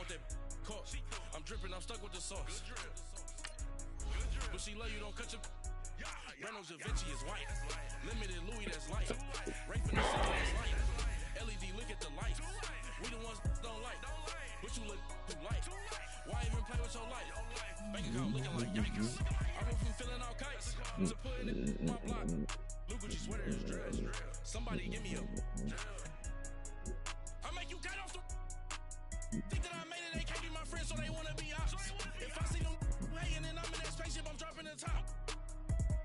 want that coat. I'm dripping, I'm stuck with the sauce. But she love you, don't cut your. Reynolds Da Vinci is white. Limited Louis, that's light. Right from the city, that's light. LED, look at the light. We the ones don't like. But you look too light. Why even play with your life? Bank account looking like yikes. I went from filling out kites to putting it in my block. Look what you sweater is dress. Somebody give me a. I make you cut off the. Think that I made it, they can't be my friends, so they wanna be out. If I see them hating and I'm in that spaceship, I'm dropping the top.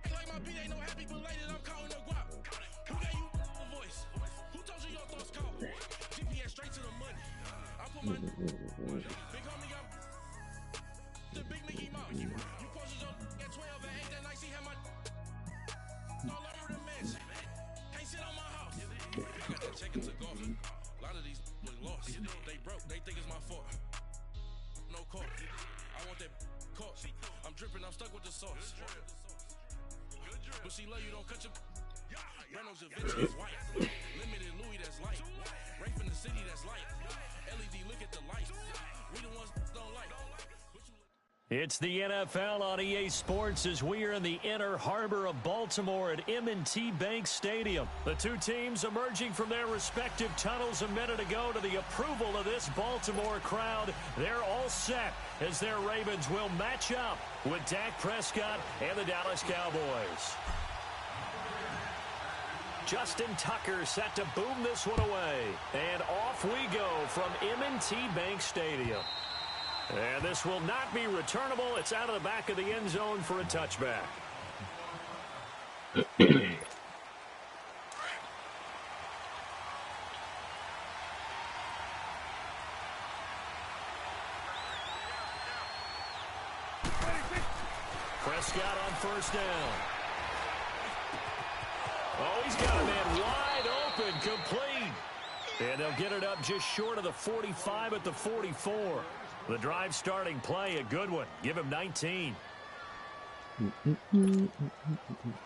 Ain't like my beat ain't no happy belated, I'm counting the guap. Who gave you a voice? Who told you your thoughts count? GPS straight to the money. I put my big homie got the big Mickey Mouse. You posted your at 12 and 8 that night, she had my all over the mansion. Can't sit on my house. I got that check into golf. A lot of these look lost. They broke, they think it's my fault. No call. I want that caught. I'm dripping, I'm stuck with the sauce. But she love you, don't cut your. Reynolds Da Vinci is white. Limited Louis, that's light. Right from the city, that's light. LED, look at the light. We the ones don't like. It's the NFL on EA Sports as we are in the inner harbor of Baltimore at M&T Bank Stadium. The two teams emerging from their respective tunnels a minute ago to the approval of this Baltimore crowd. They're all set as their Ravens will match up with Dak Prescott and the Dallas Cowboys. Justin Tucker set to boom this one away. And off we go from M&T Bank Stadium. And this will not be returnable. It's out of the back of the end zone for a touchback. Prescott on first down. Oh, he's got a man wide open, complete. And they'll get it up just short of the 45 at the 44. The drive starting play, a good one. Give him 19.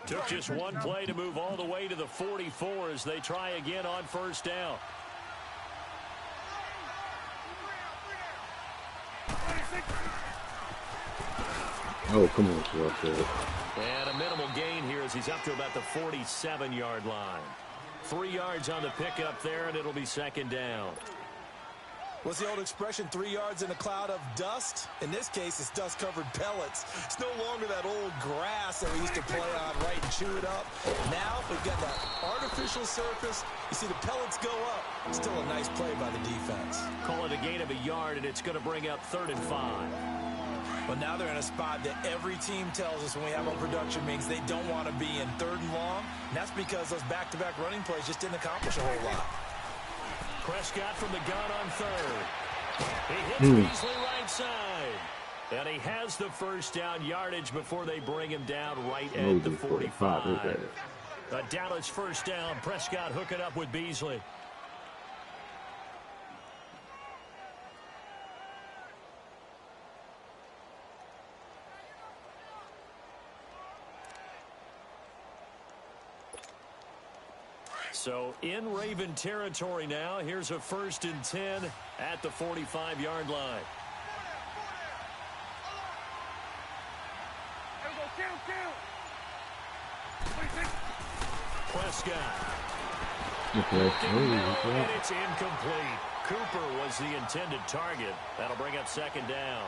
Took just one play to move all the way to the 44 as they try again on first down. Oh, come on, Russell. And a minimal gain here as he's up to about the 47-yard line. 3 yards on the pickup there, and it'll be second down. What's the old expression, 3 yards in a cloud of dust? In this case, it's dust-covered pellets. It's no longer that old grass that we used to play on, right, and chew it up. Now, we've got that artificial surface. You see the pellets go up. Still a nice play by the defense. Call it a gain of a yard, and it's going to bring up 3rd and 5. But now they're in a spot that every team tells us when we have on production means they don't want to be in 3rd and long. And that's because those back-to-back running plays just didn't accomplish a whole lot. Prescott from the gun on 3rd. He hits Beasley right side. And he has the first down yardage before they bring him down right at the 45. A Dallas first down. Prescott hooking up with Beasley. So in Raven territory now. Here's a 1st and 10 at the 45-yard line. Prescott. And it's incomplete. Cooper was the intended target. That'll bring up 2nd down.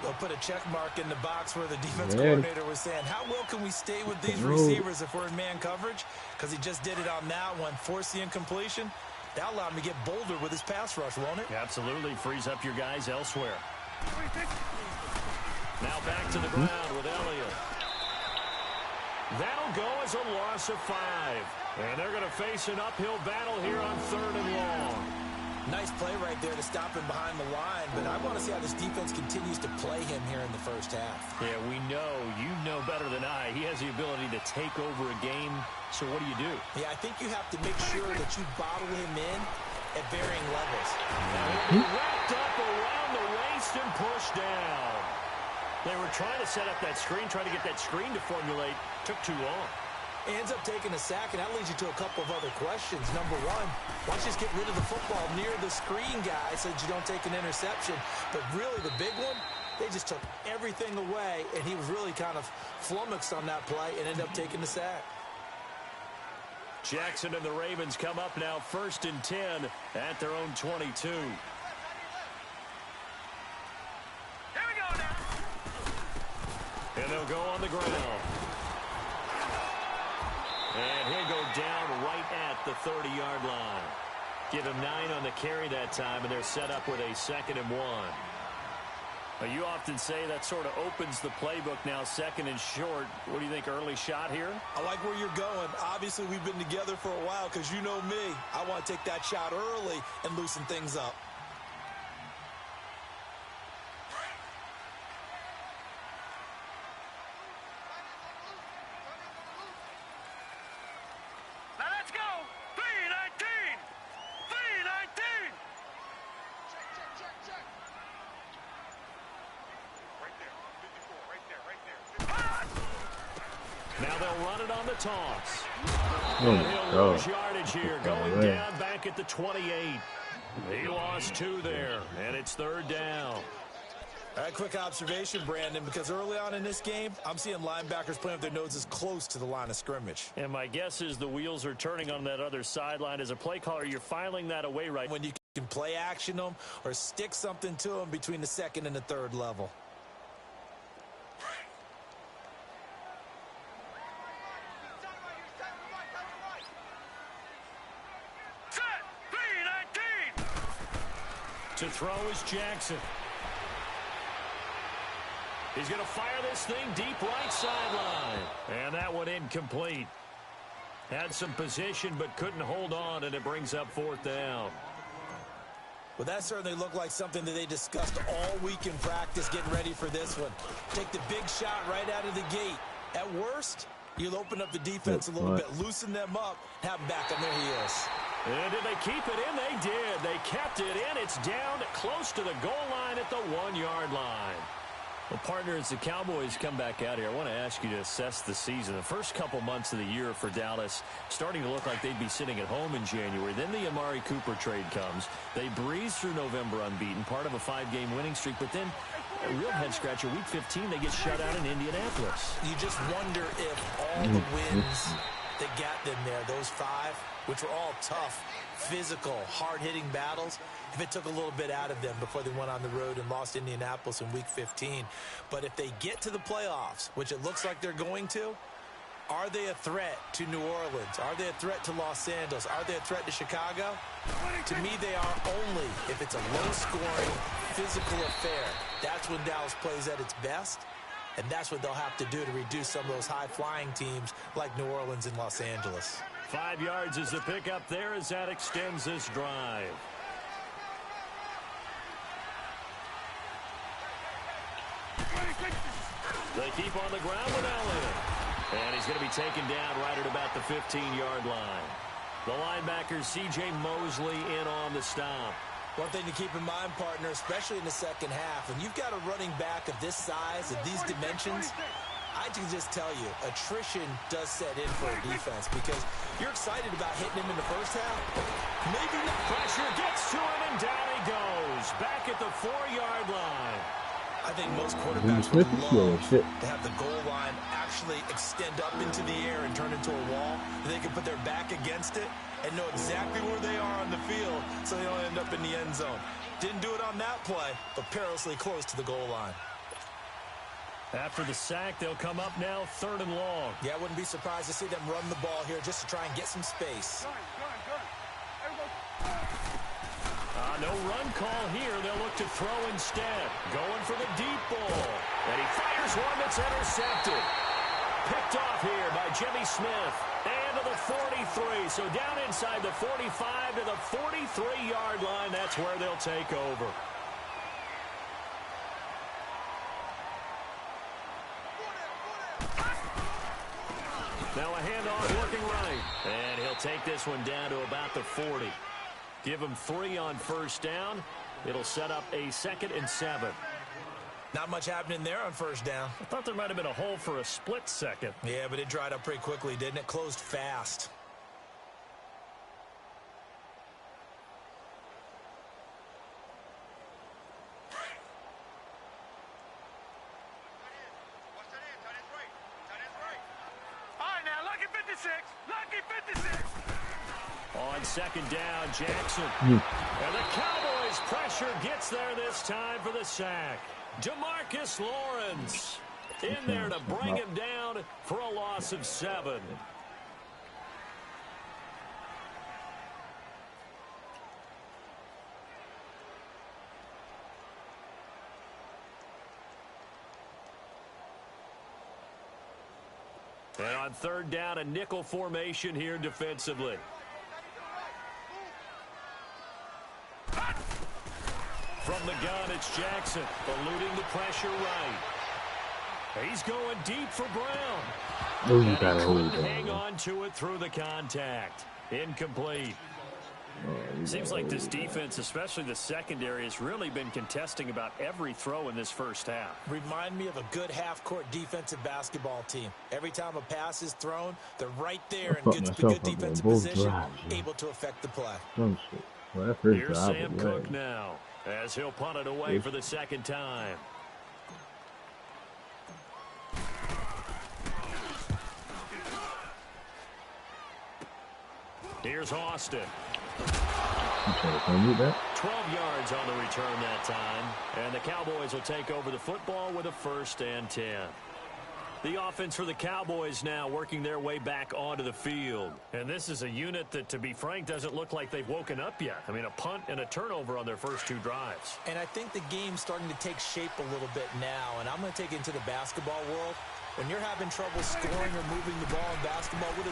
They'll put a check mark in the box where the defense coordinator was saying, how well can we stay with these receivers if we're in man coverage? Because he just did it on that one, forced the incompletion. That'll allow him to get bolder with his pass rush, won't it? Absolutely. Frees up your guys elsewhere. Now back to the ground with Elliott. That'll go as a loss of 5. And they're going to face an uphill battle here on 3rd and long. Nice play right there to stop him behind the line, but I want to see how this defense continues to play him here in the first half. Yeah, we know. You know better than I. He has the ability to take over a game, so what do you do? Yeah, I think you have to make sure that you bottle him in at varying levels. Wrapped up around the waist and pushed down. They were trying to set up that screen, trying to get that screen to formulate. Took too long. He ends up taking a sack, and that leads you to a couple of other questions. Number one, why don't you just get rid of the football near the screen guy so that you don't take an interception? But really, the big one, they just took everything away, and he was really kind of flummoxed on that play and ended up taking the sack. Jackson and the Ravens come up now 1st and 10 at their own 22. Here we go now. And they'll go on the ground. And he'll go down right at the 30-yard line. Give him 9 on the carry that time, and they're set up with a 2nd and 1. Now, you often say that sort of opens the playbook now, 2nd and short. What do you think, early shot here? I like where you're going. Obviously, we've been together for a while because you know me. I want to take that shot early and loosen things up. Now let's go. 3-19. 3-19. Check. Right there. 54. Right there. Now they'll run it on the toss. Oh, And he'll God. lose yardage here. Going down back at the 28. He lost 2 there, and it's 3rd down. All right, quick observation, Brandon, because early on in this game, I'm seeing linebackers playing with their noses close to the line of scrimmage. And my guess is the wheels are turning on that other sideline. As a play caller, you're filing that away right. When you can play action them or stick something to them between the 2nd and the 3rd level. Set. 3-19. To throw is Jackson. He's going to fire this thing deep right sideline. And that one incomplete. Had some position but couldn't hold on, and it brings up 4th down. Well, that certainly looked like something that they discussed all week in practice getting ready for this one. Take the big shot right out of the gate. At worst, you'll open up the defense a little bit, loosen them up, have them back, and there he is. And did they keep it in? They did. They kept it in. It's down close to the goal line at the 1-yard line. Well, partner, as the Cowboys come back out here, I want to ask you to assess the season. The first couple months of the year for Dallas starting to look like they'd be sitting at home in January. Then the Amari Cooper trade comes. They breeze through November unbeaten, part of a 5-game winning streak. But then, a real head-scratcher, Week 15, they get shut out in Indianapolis. You just wonder if all the wins that got them there, those 5, which were all tough, physical, hard-hitting battles, if it took a little bit out of them before they went on the road and lost Indianapolis in Week 15. But if they get to the playoffs, which it looks like they're going to, are they a threat to New Orleans? Are they a threat to Los Angeles? Are they a threat to Chicago? To me, they are only if it's a low-scoring, physical affair. That's when Dallas plays at its best, and that's what they'll have to do to reduce some of those high-flying teams like New Orleans and Los Angeles. 5 yards is the pickup there as that extends this drive. They keep on the ground with Elliott. And he's going to be taken down right at about the 15-yard line. The linebacker, C.J. Mosley, in on the stop. One thing to keep in mind, partner, especially in the second half, when you've got a running back of this size, of these dimensions, I can just tell you, attrition does set in for a defense because you're excited about hitting him in the first half. Maybe not. Pressure gets to him, and down he goes. Back at the 4-yard line. I think most quarterbacks would love to have the goal line actually extend up into the air and turn into a wall. They can put their back against it and know exactly where they are on the field so they don't end up in the end zone. Didn't do it on that play, but perilously close to the goal line. After the sack, they'll come up now 3rd and long. Yeah, I wouldn't be surprised to see them run the ball here just to try and get some space. No run call here. They'll look to throw instead. Going for the deep ball. And he fires one that's intercepted. Picked off here by Jimmy Smith. And to the 43. So down inside the 45 to the 43-yard line. That's where they'll take over. Now a handoff looking right. And he'll take this one down to about the 40. Give him 3 on first down. It'll set up a 2nd and 7. Not much happening there on first down. I thought there might have been a hole for a split second. Yeah, but it dried up pretty quickly, didn't it? Closed fast. On second down, Jackson. And the Cowboys' pressure gets there this time for the sack. DeMarcus Lawrence in there to bring him down for a loss of 7. And on third down, a nickel formation here defensively. From the gun, it's Jackson, eluding the pressure right. He's going deep for Brown. Oh, you got to hold hang on to it through the contact. Incomplete. Seems like this defense, especially the secondary, has really been contesting about every throw in this first half. Remind me of a good half-court defensive basketball team. Every time a pass is thrown, they're right there in good defensive position, able to affect the play. Well, here's Sam Cook now, as he'll punt it away for the second time. Here's Austin. 12 yards on the return that time. And the Cowboys will take over the football with a 1st and 10. The offense for the Cowboys now working their way back onto the field. And this is a unit that, to be frank, doesn't look like they've woken up yet. I mean, a punt and a turnover on their first 2 drives. And I think the game's starting to take shape a little bit now. And I'm going to take it into the basketball world. When you're having trouble scoring or moving the ball in basketball, what do?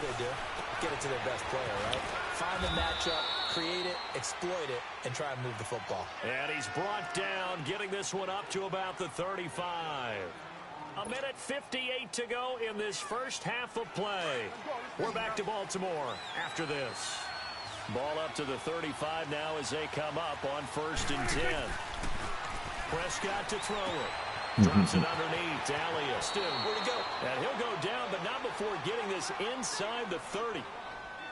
Get it to their best player, right? Find the matchup, create it, exploit it, and try and move the football. And he's brought down, getting this one up to about the 35. 1:58 to go in this first half of play. We're back to Baltimore after this. Ball up to the 35 now as they come up on 1st and 10. Prescott to throw it. Drops it underneath. Dahlia still. Where'd he go? And he'll go down, but not before getting this inside the 30.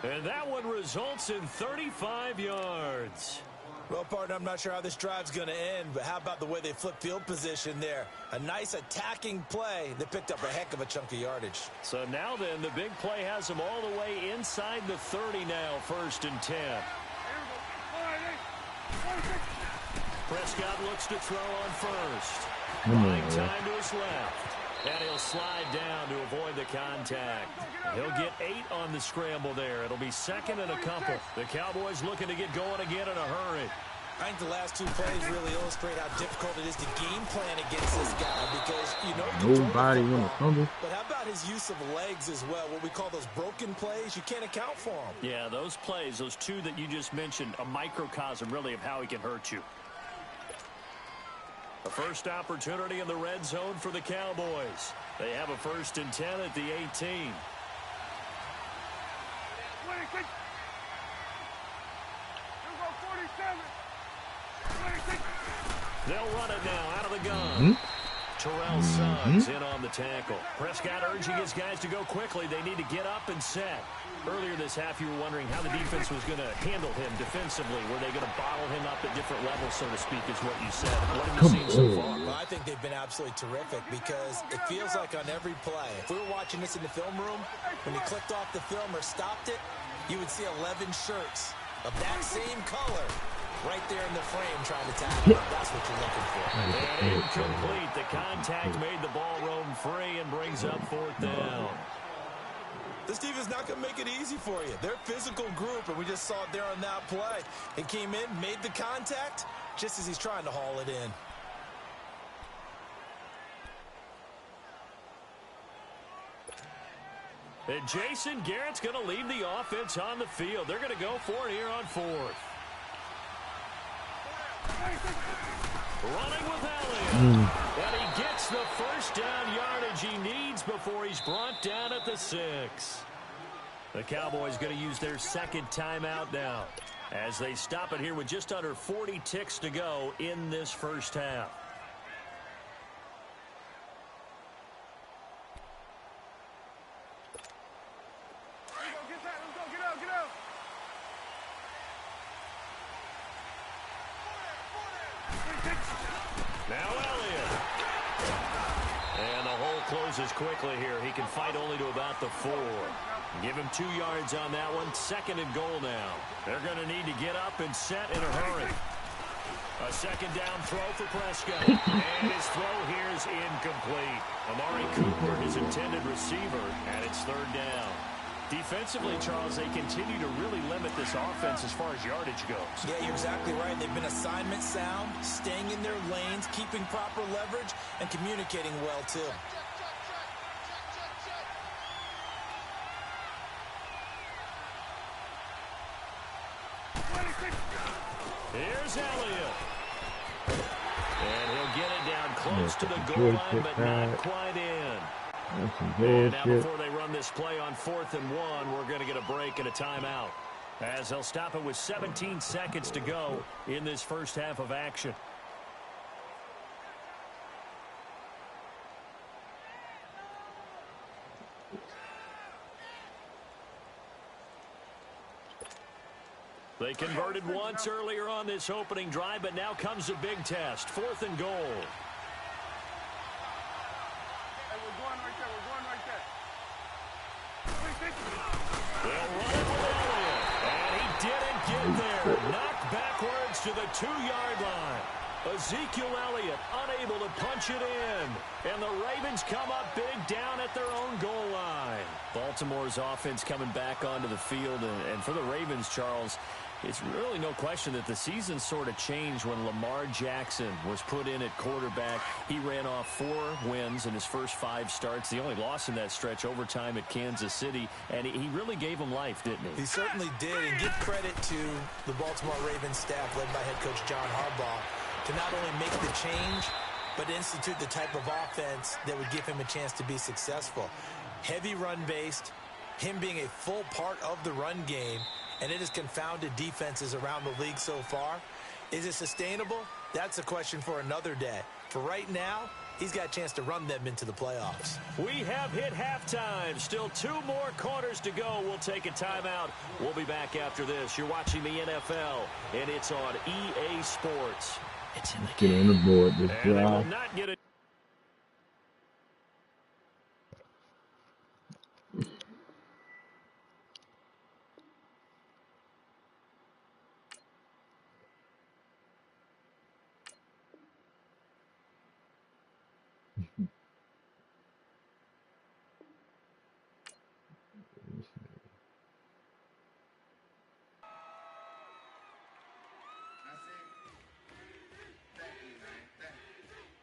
And that one results in 35 yards. Well, partner, I'm not sure how this drive's going to end, but how about the way they flip field position there? A nice attacking play. They picked up a heck of a chunk of yardage. So now then, the big play has them all the way inside the 30 now, 1st and 10. Prescott looks to throw on 1st. Buying time to his left. And he'll slide down to avoid the contact. He'll get 8 on the scramble there. It'll be 2nd and a couple. The Cowboys looking to get going again in a hurry. I think the last 2 plays really illustrate how difficult it is to game plan against this guy because, you know, nobody want to fumble. But how about his use of legs as well? What we call those broken plays, you can't account for them. Yeah, those plays, those 2 that you just mentioned, a microcosm really of how he can hurt you. A first opportunity in the red zone for the Cowboys. They have a 1st and 10 at the 18. They'll run it now out of the gun. Terrell Suggs in on the tackle. Prescott urging his guys to go quickly. They need to get up and set. Earlier this half, you were wondering how the defense was going to handle him defensively. Were they going to bottle him up at different levels, so to speak, is what you said. What have you seen so far? Well, I think they've been absolutely terrific because it feels like on every play, if we were watching this in the film room, when you clicked off the film or stopped it, you would see 11 shirts of that same color right there in the frame trying to tackle him. That's what you're looking for. And incomplete. The contact made the ball roam free and brings up 4th down. This defense is not going to make it easy for you. They're a physical group, and we just saw it there on that play. He came in, made the contact, just as he's trying to haul it in. And Jason Garrett's going to leave the offense on the field. They're going to go for it here on 4th. Running with Elliott. And he gets the 1st down yardage he needs before he's brought down at the 6. The Cowboys going to use their 2nd timeout now as they stop it here with just under 40 ticks to go in this first half. Now Elliott. And the hole closes quickly here. He can fight only to about the 4. Give him 2 yards on that one. 2nd and goal now. They're going to need to get up and set in a hurry. A 2nd down throw for Prescott. And his throw here is incomplete. Amari Cooper, his intended receiver, and it's 3rd down. Defensively, Charles, they continue to really limit this offense as far as yardage goes. Yeah, you're exactly right. They've been assignment sound, staying in their lanes, keeping proper leverage, and communicating well, too. Here's Elliott. And he'll get it down close to the goal line, but not quite in. And now before they run this play on 4th and 1, we're going to get a break and a timeout, as they'll stop it with 17 seconds to go in this first half of action. They converted once earlier on this opening drive, but now comes a big test. 4th and goal. They'll run it with Elliott, and he didn't get there. Knocked backwards to the 2-yard line. Ezekiel Elliott unable to punch it in. And the Ravens come up big down at their own goal line. Baltimore's offense coming back onto the field. And for the Ravens, Charles, it's really no question that the season sort of changed when Lamar Jackson was put in at quarterback. He ran off 4 wins in his first 5 starts. The only loss in that stretch, overtime at Kansas City. And he really gave him life, didn't he? He certainly did. And give credit to the Baltimore Ravens staff, led by head coach John Harbaugh, to not only make the change, but institute the type of offense that would give him a chance to be successful. Heavy run-based, him being a full part of the run game, and it has confounded defenses around the league so far. Is it sustainable? That's a question for another day. For right now, he's got a chance to run them into the playoffs. We have hit halftime. Still 2 more quarters to go. We'll take a timeout. We'll be back after this. You're watching the NFL, and it's on EA Sports. It's in the Get on the board this and they will drive. not get it.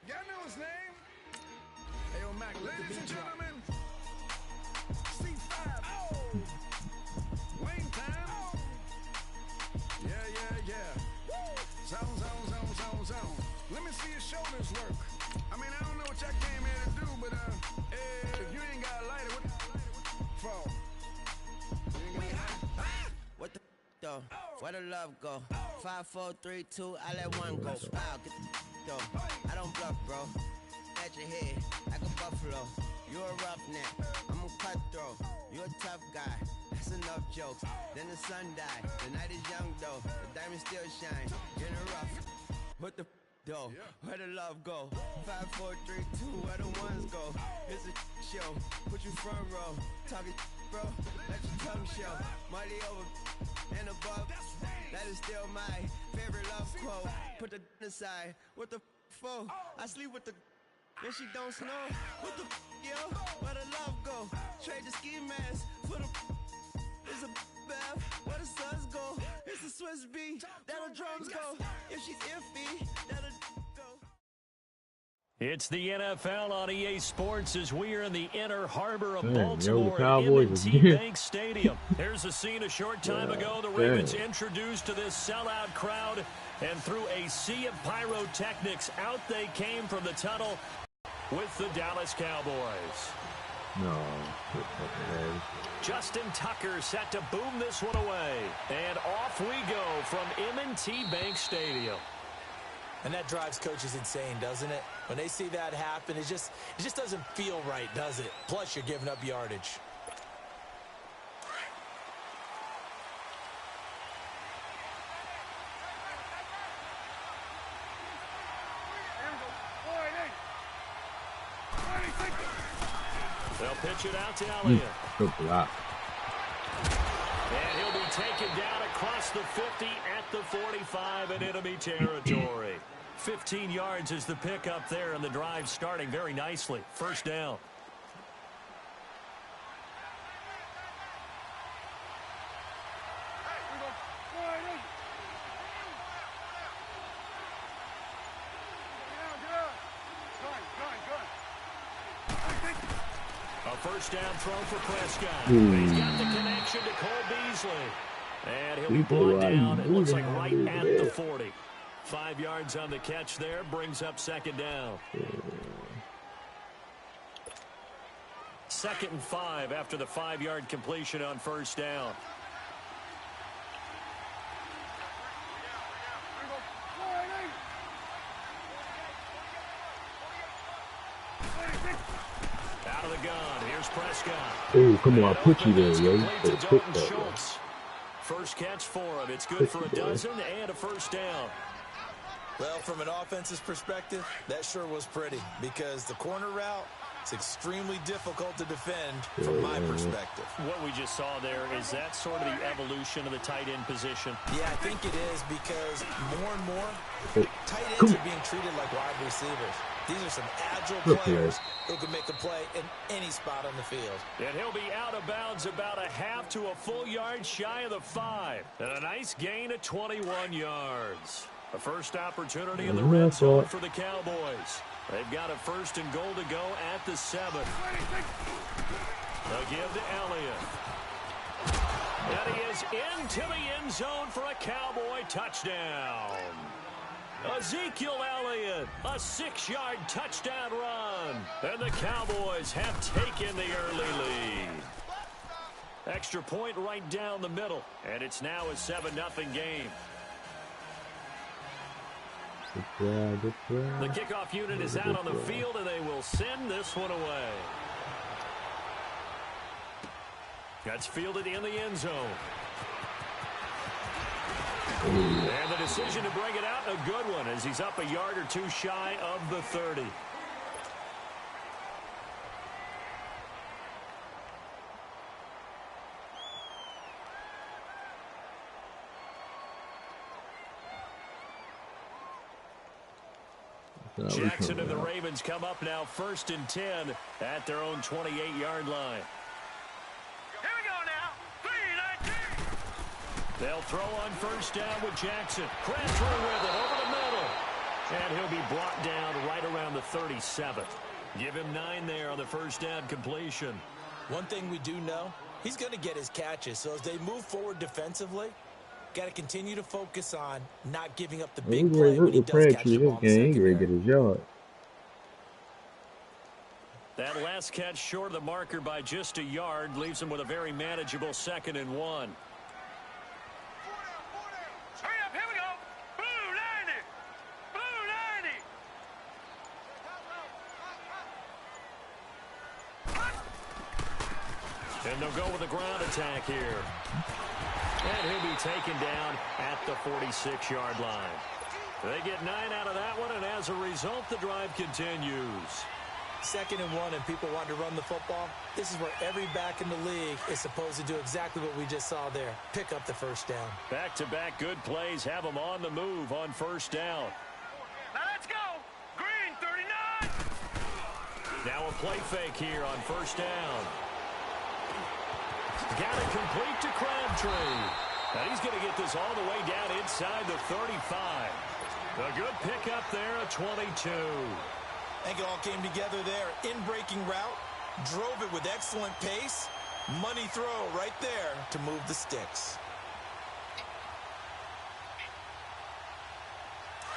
Y'all know his name? Hey, Mac, ladies and gentlemen, C5. Oh! Wayne time. Oh! Yeah. Zone. Let me see your shoulders work. I mean, I don't know what y'all came here to do, but if you ain't got a lighter, what for? What the though? Where the love go? 5, 4, 3, 2, I let one go. Wow, get the though. I don't bluff, bro. At your head, like a buffalo. You a roughneck, I'm a cutthroat. You a tough guy, that's enough jokes. Then the sun died, the night is young though. The diamond still shine, in the rough. What the though? Where the love go? 5, 4, 3, 2, where the ones go? It's a show, put you front row. Talking bro, let your tongue show. Money over and above, that is still my favorite love quote. Put the aside, what the for? I sleep with the and she don't snow. What the yo? Where the love go? Trade the ski mask for the it's a bath. Where the suns go? It's the Swiss beat. That'll drums go. If she's iffy, that'll go. It's the NFL on EA Sports as we are in the inner harbor of Yo, Baltimore the at Cowboys M&T again. Bank Stadium. Here's a scene a short time ago. The Ravens introduced to this sellout crowd, and through a sea of pyrotechnics, out they came from the tunnel with the Dallas Cowboys. No. Justin Tucker set to boom this one away. And off we go from M&T Bank Stadium. And that drives coaches insane, doesn't it? When they see that happen, it just doesn't feel right, does it? Plus, you're giving up yardage. pitch it out to Elliott. Good block. And he'll be taken down across the 50 at the 45 in enemy territory. 15 yards is the pickup there, and the drive starting very nicely. First down. A first down throw for Prescott. He's got the connection to Cole Beasley. And he'll be brought down, it looks like right at the 40. 5 yards on the catch there, brings up second down. 2nd and 5 after the 5-yard completion on first down. Out of the gun, here's Prescott. Oh, come on, I put you there, yo. First catch for him. It's good for a dozen and a first down. Well, from an offense's perspective, that sure was pretty because the corner route is extremely difficult to defend from my perspective. What we just saw there, is that sort of the evolution of the tight end position? Yeah, I think it is because more and more tight ends are being treated like wide receivers. These are some agile players who can make a play in any spot on the field. And he'll be out of bounds about a half to a full yard shy of the 5. And a nice gain of 21 yards. A first opportunity in the red zone for the Cowboys. They've got a 1st and goal to go at the 7. They'll give to Elliott. And he is into the end zone for a Cowboy touchdown. Ezekiel Elliott, a 6-yard touchdown run. And the Cowboys have taken the early lead. Extra point right down the middle. And it's now a 7-0 game. The kickoff unit is out on the field, and they will send this one away. That's fielded in the end zone. And the decision to bring it out, a good one, as he's up a yard or two shy of the 30. Jackson and the Ravens come up now 1st and 10 at their own 28-yard line. Here we go now. 3-19. They'll throw on first down with Jackson. Crash through with it over the middle. And he'll be brought down right around the 37. Give him 9 there on the first down completion. One thing we do know, he's going to get his catches. So as they move forward defensively, got to continue to focus on not giving up the big play when he does catch the ball in the secondary. That last catch short of the marker by just a yard leaves him with a very manageable 2nd and 1. Hurry up, here we go. Blue 90. Blue 90. And they'll go with a ground attack here. And he'll be taken down at the 46-yard line. They get 9 out of that one, and as a result, the drive continues. 2nd and 1, and people want to run the football. This is where every back in the league is supposed to do exactly what we just saw there. Pick up the first down. Back-to-back good plays have them on the move on first down. Now let's go. Green 39. Now a play fake here on first down. Got it complete to Crabtree. And he's going to get this all the way down inside the 35. A good pickup there, a 22. I think it all came together there. In-breaking route, drove it with excellent pace. Money throw right there to move the sticks.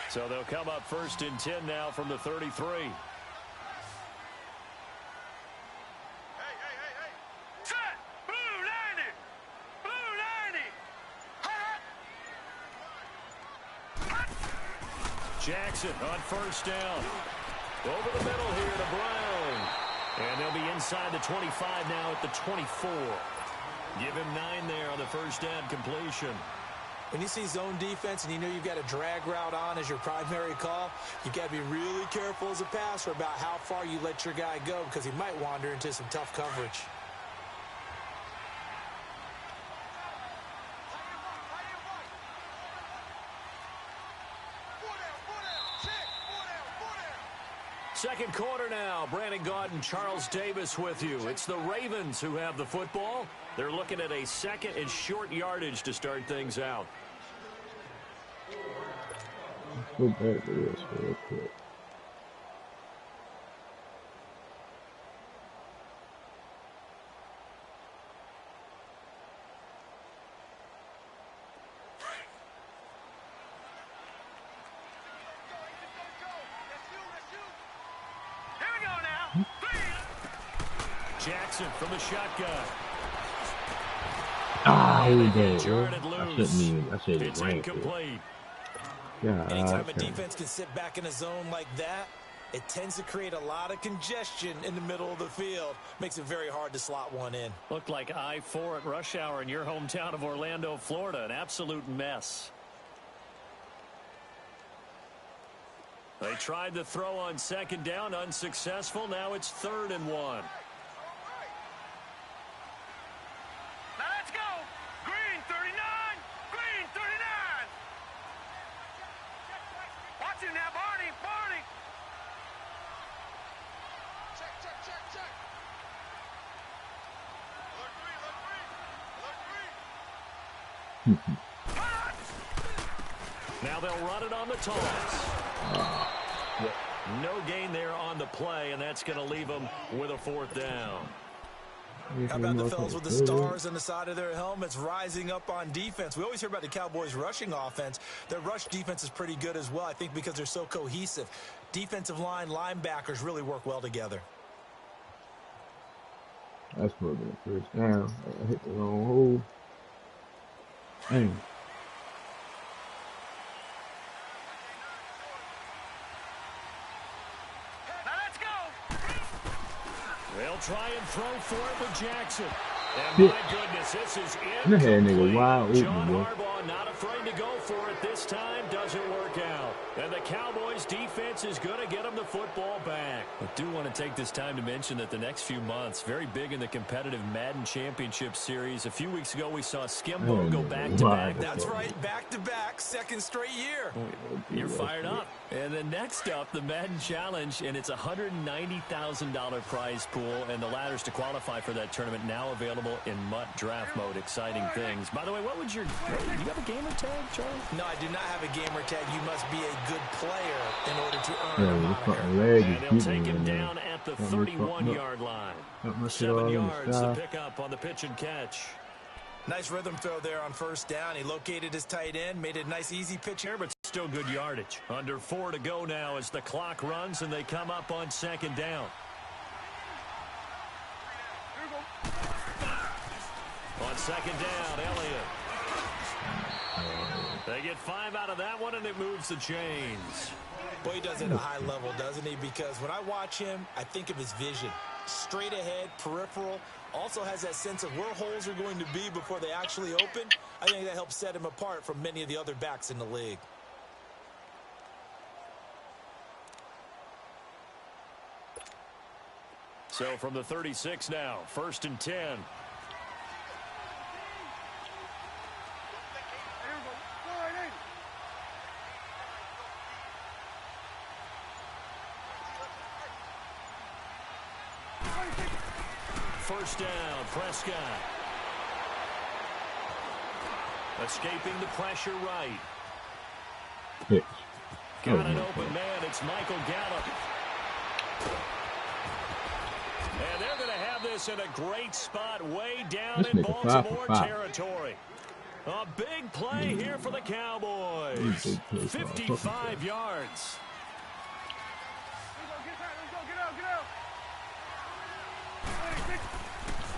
So they'll come up 1st and 10 now from the 33. Jackson on first down. Over the middle here to Brown. And they'll be inside the 25 now at the 24. Give him 9 there on the first down completion. When you see zone defense and you know you've got a drag route on as your primary call, you've got to be really careful as a passer about how far you let your guy go because he might wander into some tough coverage. Second quarter now. Brandon Gaudin, Charles Davis with you. It's the Ravens who have the football. They're looking at a second and short yardage to start things out. Let's go back to this real quick. Jackson from the shotgun. Ah, he did. Jarred I loose. shouldn't even. I should It's have ranked it. incomplete. Yeah. Anytime a defense can sit back in a zone like that, it tends to create a lot of congestion in the middle of the field. Makes it very hard to slot one in. Looked like I-4 at rush hour in your hometown of Orlando, Florida. An absolute mess. They tried the throw on second down, unsuccessful. Now it's 3rd and 1. Now they'll run it on the toss. No gain there on the play, and that's going to leave them with a 4th down. How about the fellas with the stars on the side of their helmets rising up on defense? We always hear about the Cowboys' rushing offense. Their rush defense is pretty good as well, I think, because they're so cohesive. Defensive line, linebackers really work well together. That's more than a first down. I hit the wrong hole. Dang. They'll try and throw for it with Jackson. And my goodness, this is incomplete. John Harbaugh not afraid to go for it this time. Doesn't work out. And the Cowboys defense is going to get them the football back. I do want to take this time to mention that the next few months, very big in the competitive Madden Championship Series. A few weeks ago, we saw Skimbo go back-to-back. That's right, back-to-back, second straight year. You're fired up. And then next up, the Madden Challenge, and it's a $190,000 prize pool, and the ladders to qualify for that tournament now available in MUT draft mode. Exciting things. By the way, do you have a gamer tag, Charlie? No, I do not have a gamer tag. You must be a good player in order to earn a moniker. And they'll take him down at the 31-yard line. 7 yards to pick up on the pitch and catch. Nice rhythm throw there on first down. He located his tight end, made it a nice easy pitch here, but still good yardage. Under 4 to go now as the clock runs and they come up on second down. On second down, Elliott. They get 5 out of that one, and it moves the chains. Boy, he does it at a high level, doesn't he? Because when I watch him, I think of his vision. Straight ahead, peripheral. Also has that sense of where holes are going to be before they actually open. I think that helps set him apart from many of the other backs in the league. So from the 36 now, 1st and 10. First down, Prescott. Escaping the pressure right. Pitch. Got an open man. It's Michael Gallup. And they're going to have this in a great spot way down in Baltimore territory. A big play here for the Cowboys. 55 yards.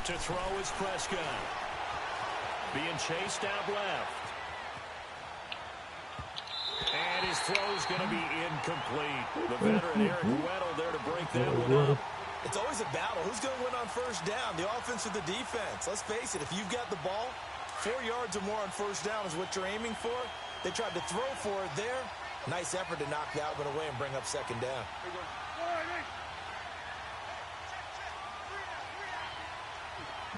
To throw is Prescott. Being chased out left. And his throw's going to be incomplete. The veteran Eric Weddle there to break that one up. It's always a battle. Who's going to win on first down, the offense or the defense? Let's face it, if you've got the ball, 4 yards or more on first down is what you're aiming for. They tried to throw for it there. Nice effort to knock that one away and bring up second down.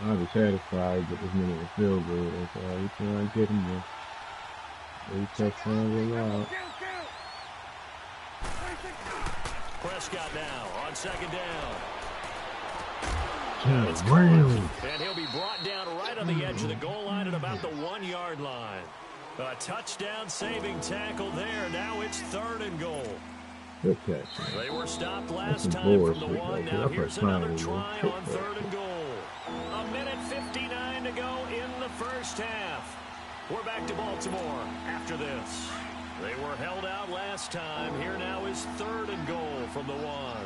I'll be satisfied with this minute of field goal. That's all we trying to get him there. 3 touchdowns allowed. Prescott now on second down. And he'll be brought down right on the edge of the goal line at about the 1-yard line. A touchdown saving tackle there. Now it's 3rd and goal. Good catch. They were stopped last time from the 1. Now here's another try on 3rd and goal. A minute 59 to go in the first half. We're back to Baltimore after this. They were held out last time. Here now is 3rd and goal from the 1.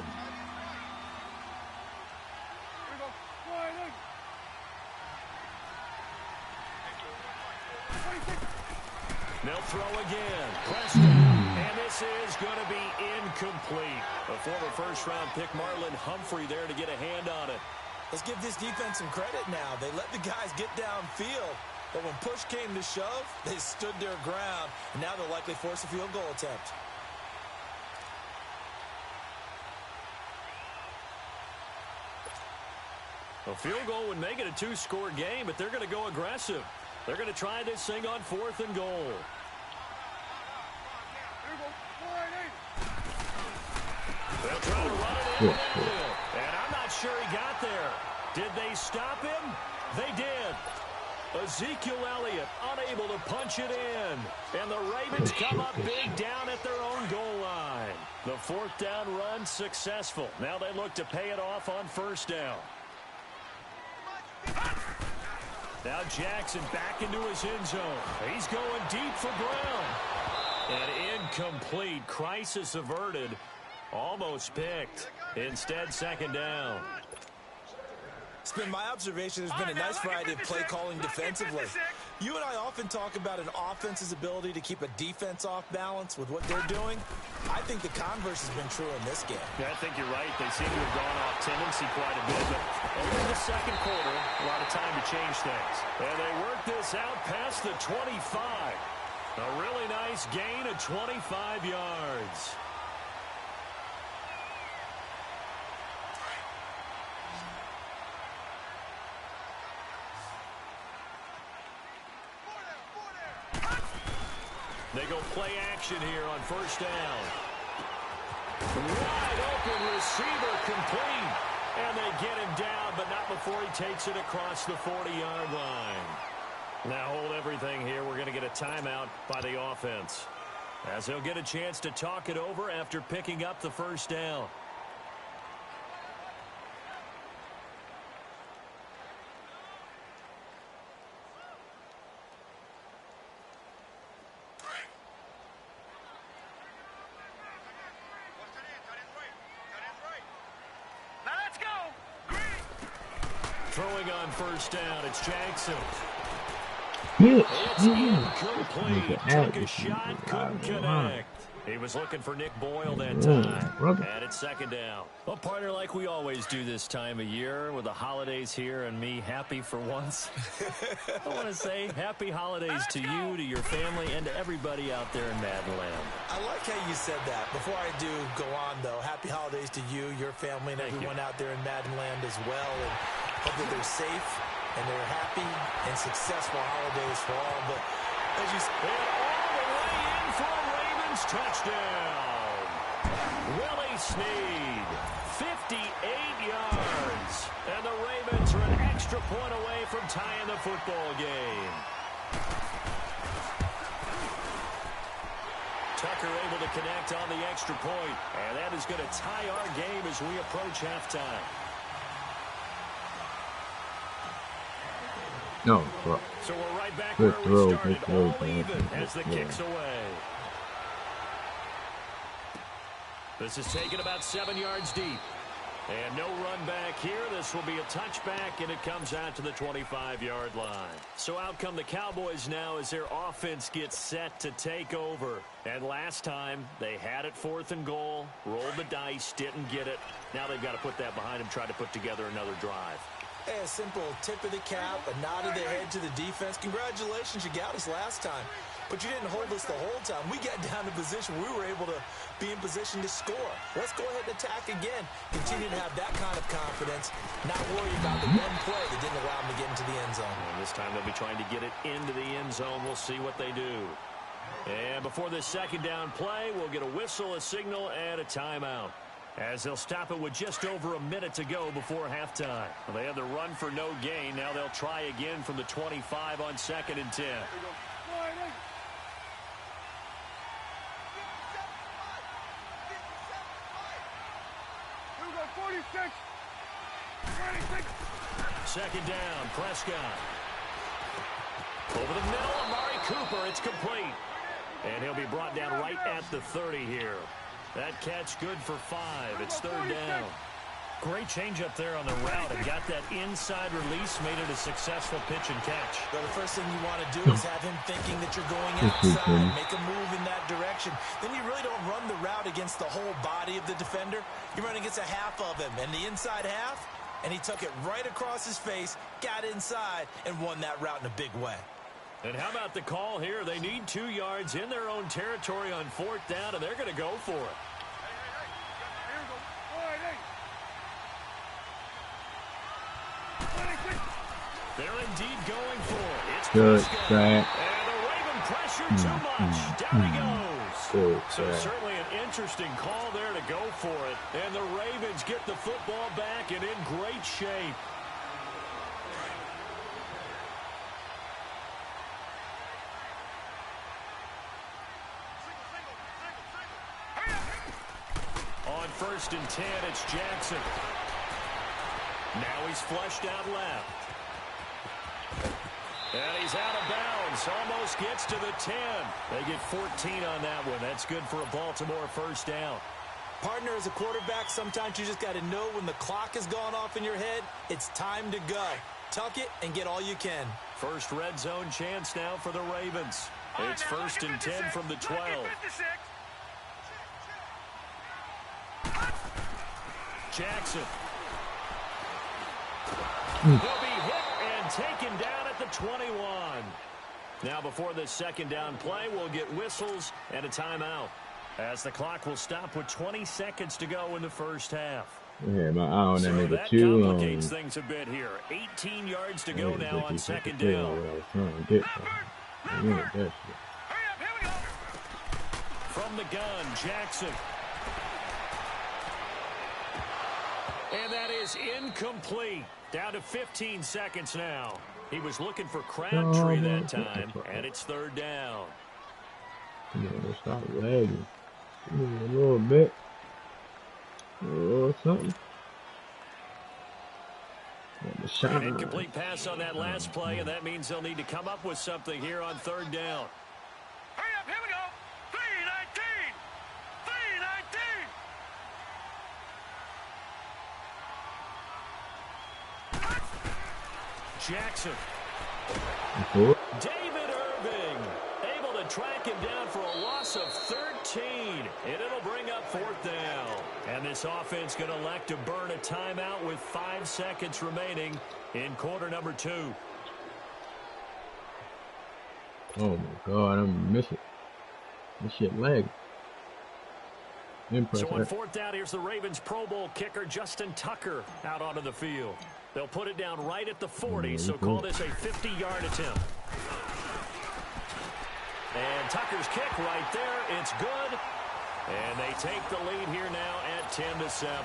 They'll throw again. Preston. And this is going to be incomplete. A former first-round pick, Marlon Humphrey, there to get a hand on it. Let's give this defense some credit now. They let the guys get downfield. But when push came to shove, they stood their ground. And now they'll likely force a field goal attempt. A field goal would make it a 2-score game, but they're going to go aggressive. They're going to try this thing on 4th and goal. They'll try to run it in. And I'm not sure he got there. Did they stop him? They did. Ezekiel Elliott unable to punch it in. And the Ravens come up big down at their own goal line. The 4th down run successful. Now they look to pay it off on 1st down. Now Jackson back into his end zone. He's going deep for Brown. And incomplete. Crisis averted. Almost picked. Instead, 2nd down. It's been my observation there's been a nice variety of play calling defensively. You and I often talk about an offense's ability to keep a defense off balance with what they're doing. I think the converse has been true in this game. Yeah, I think you're right. They seem to have gone off tendency quite a bit. But over in the 2nd quarter, a lot of time to change things. And they work this out past the 25. A really nice gain of 25 yards. They go play action here on 1st down. Wide open receiver complete. And they get him down, but not before he takes it across the 40-yard line. Now hold everything here. We're going to get a timeout by the offense, as he'll get a chance to talk it over after picking up the 1st down. Throwing on 1st down, it's Jackson. It's incomplete. Took a shot, couldn't connect. He was looking for Nick Boyle that time. And it's 2nd down. Well, partner, like we always do this time of year with the holidays here and me happy for once. I want to say happy holidays to you, to your family, and to everybody out there in Madden land. I like how you said that. Before I do go on, though, happy holidays to you, your family, and everyone out there in Madden land as well. And hope that they're safe and they're happy and successful holidays for all. But as you said, all the way in for a Ravens touchdown. Willie Snead, 58 yards. And the Ravens are an extra point away from tying the football game. Tucker able to connect on the extra point. And that is going to tie our game as we approach halftime. No, bro. So we're right back Good where we throw, started, good throw, all even as the yeah. kick's away. This is taken about 7 yards deep. And no run back here. This will be a touchback, and it comes out to the 25-yard line. So out come the Cowboys now as their offense gets set to take over. And last time, they had it 4th and goal, rolled the dice, didn't get it. Now they've got to put that behind them, try to put together another drive. Hey, a simple tip of the cap, a nod of the head to the defense. Congratulations, you got us last time. But you didn't hold us the whole time. We got down to position. We were able to be in position to score. Let's go ahead and attack again. Continue to have that kind of confidence. Not worry about the one play that didn't allow them to get into the end zone. And this time they'll be trying to get it into the end zone. We'll see what they do. And before this second down play, we'll get a whistle, a signal, and a timeout, as they'll stop it with just over a minute to go before halftime. Well, they had the run for no gain. Now they'll try again from the 25 on 2nd and 10. Second down, Prescott. Over the middle, Amari Cooper. It's complete. And he'll be brought down right at the 30 here. That catch good for 5. It's 3rd down. Great change up there on the route and got that inside release, made it a successful pitch and catch. But the first thing you want to do is have him thinking that you're going outside, make a move in that direction. Then you really don't run the route against the whole body of the defender. You run against a half of him, and the inside half, and he took it right across his face, got inside, and won that route in a big way. And how about the call here? They need 2 yards in their own territory on 4th down, and they're going to go for it. They're indeed going for it. It's Good Prescott. track. And the Raven pressure too much. Down he goes. Good So track. certainly an interesting call there to go for it. And the Ravens get the football back and in great shape. On 1st and 10, it's Jackson. Now he's flushed out left. And he's out of bounds. Almost gets to the 10. They get 14 on that one. That's good for a Baltimore 1st down. Partner, as a quarterback, sometimes you just got to know when the clock has gone off in your head, it's time to go. Tuck it and get all you can. First red zone chance now for the Ravens. It's 1st and 10 from the 12. Jackson. He'll be hit and taken down at the 21. Now before this second down play, we'll get whistles and a timeout, as the clock will stop with 20 seconds to go in the first half. Yeah, my eye on that So nigga that too complicates things a bit here. 18 yards to go now on second down. From the gun, Jackson. And that is incomplete. Down to 15 seconds now. He was looking for Crabtree that time, and it's 3rd down. Yeah, stop lagging. A little bit. Or something. An incomplete pass on that last play, and that means they'll need to come up with something here on 3rd down. Hurry up, here we go. 319. 319. Jackson. David Irving able to track him down for a loss of 13, and it'll bring up 4th down. And this offense going to elect to burn a timeout with 5 seconds remaining in quarter number 2. Oh my God, I'm missing. This shit lagging. So on 4th down, here's the Ravens Pro Bowl kicker Justin Tucker out onto the field. They'll put it down right at the 40, so call this a 50-yard attempt. And Tucker's kick right there, it's good. And they take the lead here now at 10-7.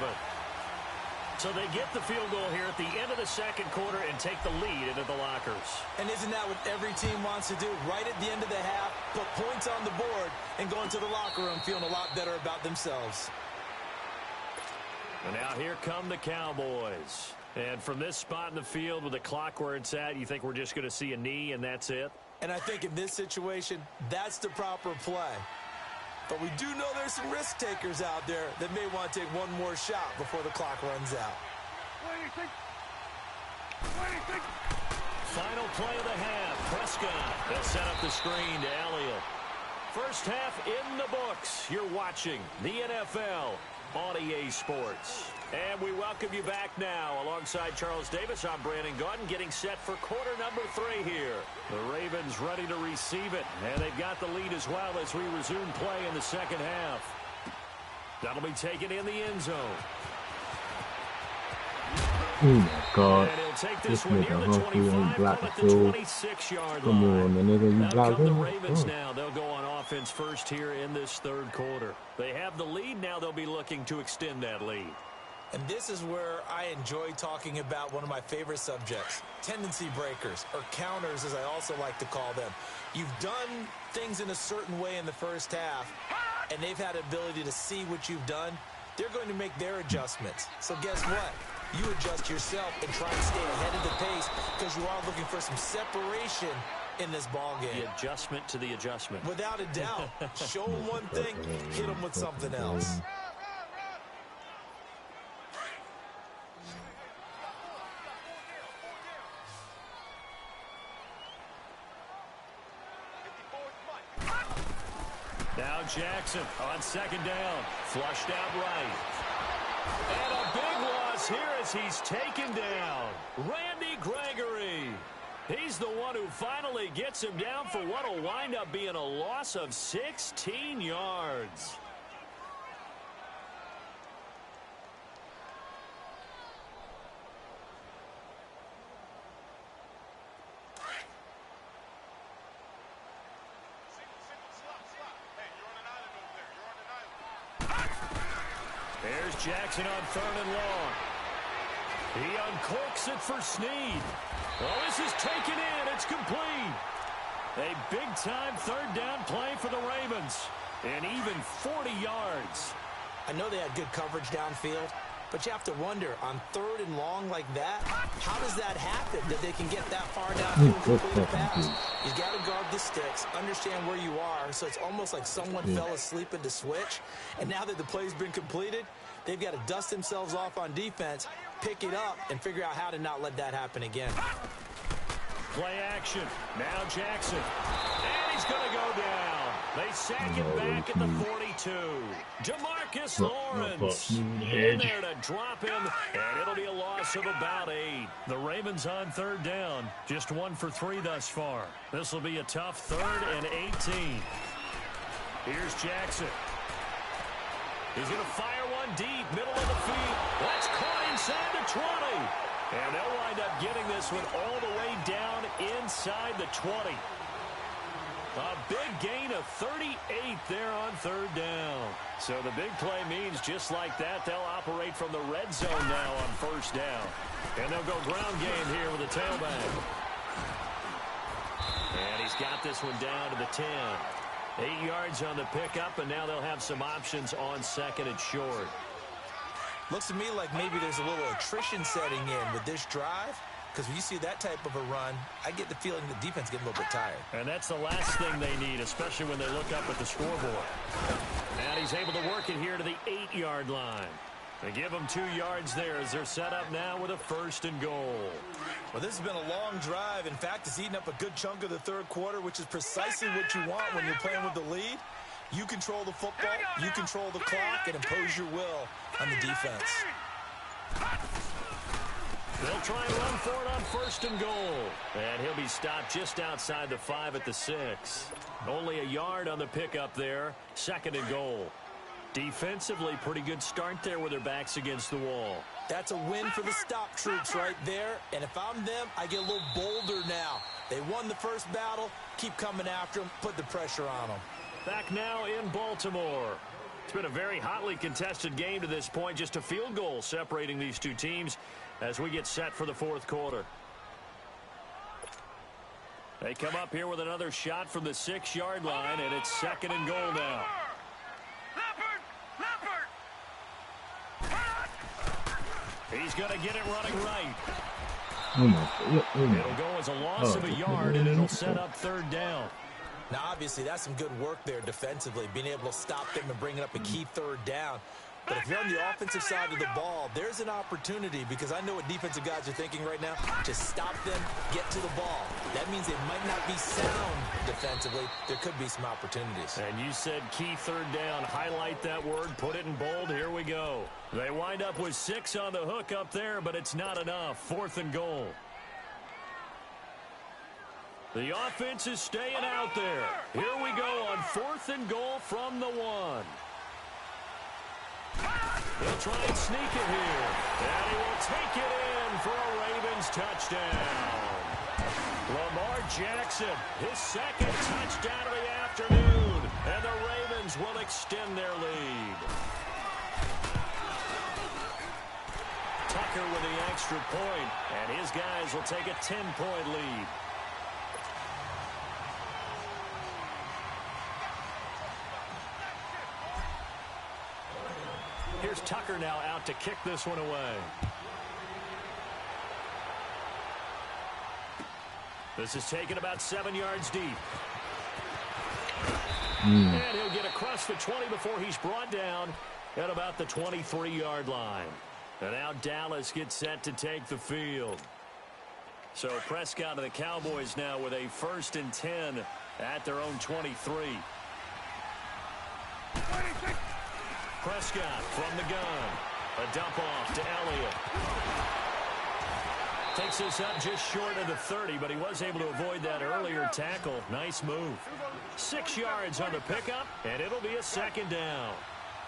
So they get the field goal here at the end of the second quarter and take the lead into the lockers. And isn't that what every team wants to do? Right at the end of the half, put points on the board and go into the locker room feeling a lot better about themselves. And now here come the Cowboys. And from this spot in the field with the clock where it's at, you think we're just going to see a knee and that's it? And I think in this situation, that's the proper play. But we do know there's some risk takers out there that may want to take one more shot before the clock runs out. Final play of the half. Prescott has set up the screen to Elliott. First half in the books. You're watching the NFL on EA Sports. And we welcome you back now. Alongside Charles Davis, I'm Brandon Gaudin, getting set for quarter number 3 here. The Ravens ready to receive it, and they've got the lead as well as we resume play in the second half. That'll be taken in the end zone. Oh my God. And he'll take This this one near nigga the Humphrey 25, ain't block come at the the field. 26-yard Come line. on, man, nigga, you Out block come the him? Ravens Oh. now. They'll go on offense first here in this third quarter. They have the lead. Now they'll be looking to extend that lead. And this is where I enjoy talking about one of my favorite subjects, tendency breakers, or counters as I also like to call them. You've done things in a certain way in the first half, and they've had the ability to see what you've done. They're going to make their adjustments. So guess what? You adjust yourself and try and stay ahead of the pace because you are looking for some separation in this ball game. The adjustment to the adjustment. Without a doubt. Show them one thing, hit them with something else. Now Jackson on second down. Flushed out right. And a big loss here as he's taken down. Randy Gregory. He's the one who finally gets him down for what will wind up being a loss of 16 yards. There's Jackson on third and long. He uncorks it for Snead. Well, this is taken in. It's complete. A big-time third down play for the Ravens. And even 40 yards. I know they had good coverage downfield, but you have to wonder, on third and long like that, how does that happen that they can get that far downfield and complete a pass? You've got to guard the sticks, understand where you are, so it's almost like someone fell asleep in the switch, and now that the play's been completed, they've got to dust themselves off on defense, pick it up, and figure out how to not let that happen again. Play action. Now Jackson. And he's going to go down. They sack it back at the 42. DeMarcus Lawrence in there to drop him, and it'll be a loss of about 8. The Ravens on third down. Just 1 for 3 thus far. This will be a tough 3rd and 18. Here's Jackson. He's going to fire one deep, middle of the field. That's caught inside the 20. And they'll wind up getting this one all the way down inside the 20. A big gain of 38 there on third down. So the big play means just like that, they'll operate from the red zone now on first down. And they'll go ground game here with a tailback. And he's got this one down to the 10. 8 yards on the pickup, and now they'll have some options on second and short. Looks to me like maybe there's a little attrition setting in with this drive, because when you see that type of a run, I get the feeling the defense getting a little bit tired. And that's the last thing they need, especially when they look up at the scoreboard. And he's able to work it here to the 8-yard line. They give them 2 yards there as they're set up now with a 1st and goal. Well, this has been a long drive. In fact, it's eaten up a good chunk of the third quarter, which is precisely what you want when you're playing with the lead. You control the football, you control the clock, and impose your will on the defense. They'll try and run for it on 1st and goal. And he'll be stopped just outside the 5 at the 6. Only a yard on the pickup there. 2nd and goal. Defensively, pretty good start there with their backs against the wall. That's a win for the stop troops right there. And if I'm them, I get a little bolder now. They won the first battle. Keep coming after them. Put the pressure on them. Back now in Baltimore. It's been a very hotly contested game to this point. Just a field goal separating these two teams as we get set for the 4th quarter. They come up here with another shot from the 6-yard line, and it's 2nd and goal now. He's going to get it running right. It'll go as a loss of a yard, and it'll set up 3rd down. Now, obviously, that's some good work there defensively, being able to stop them and bringing up a key 3rd down. But if you're on the offensive side of the ball, there's an opportunity, because I know what defensive guys are thinking right now. Just stop them, get to the ball. That means they might not be sound defensively. There could be some opportunities. And you said key third down. Highlight that word, put it in bold. Here we go. They wind up with 6 on the hook up there, but it's not enough. 4th and goal. The offense is staying out there. Here we go on 4th and goal from the 1. He'll try and sneak it here. And he will take it in for a Ravens touchdown. Lamar Jackson, his 2nd touchdown of the afternoon. And the Ravens will extend their lead. Tucker with the extra point. And his guys will take a 10-point lead. Here's Tucker now out to kick this one away. This is taken about 7 yards deep. And he'll get across the 20 before he's brought down at about the 23-yard line. And now Dallas gets set to take the field. So Prescott and the Cowboys now with a 1st and 10 at their own 23. Prescott from the gun. A dump off to Elliott. Takes this up just short of the 30, but he was able to avoid that earlier tackle. Nice move. 6 yards on the pickup, and it'll be a 2nd down.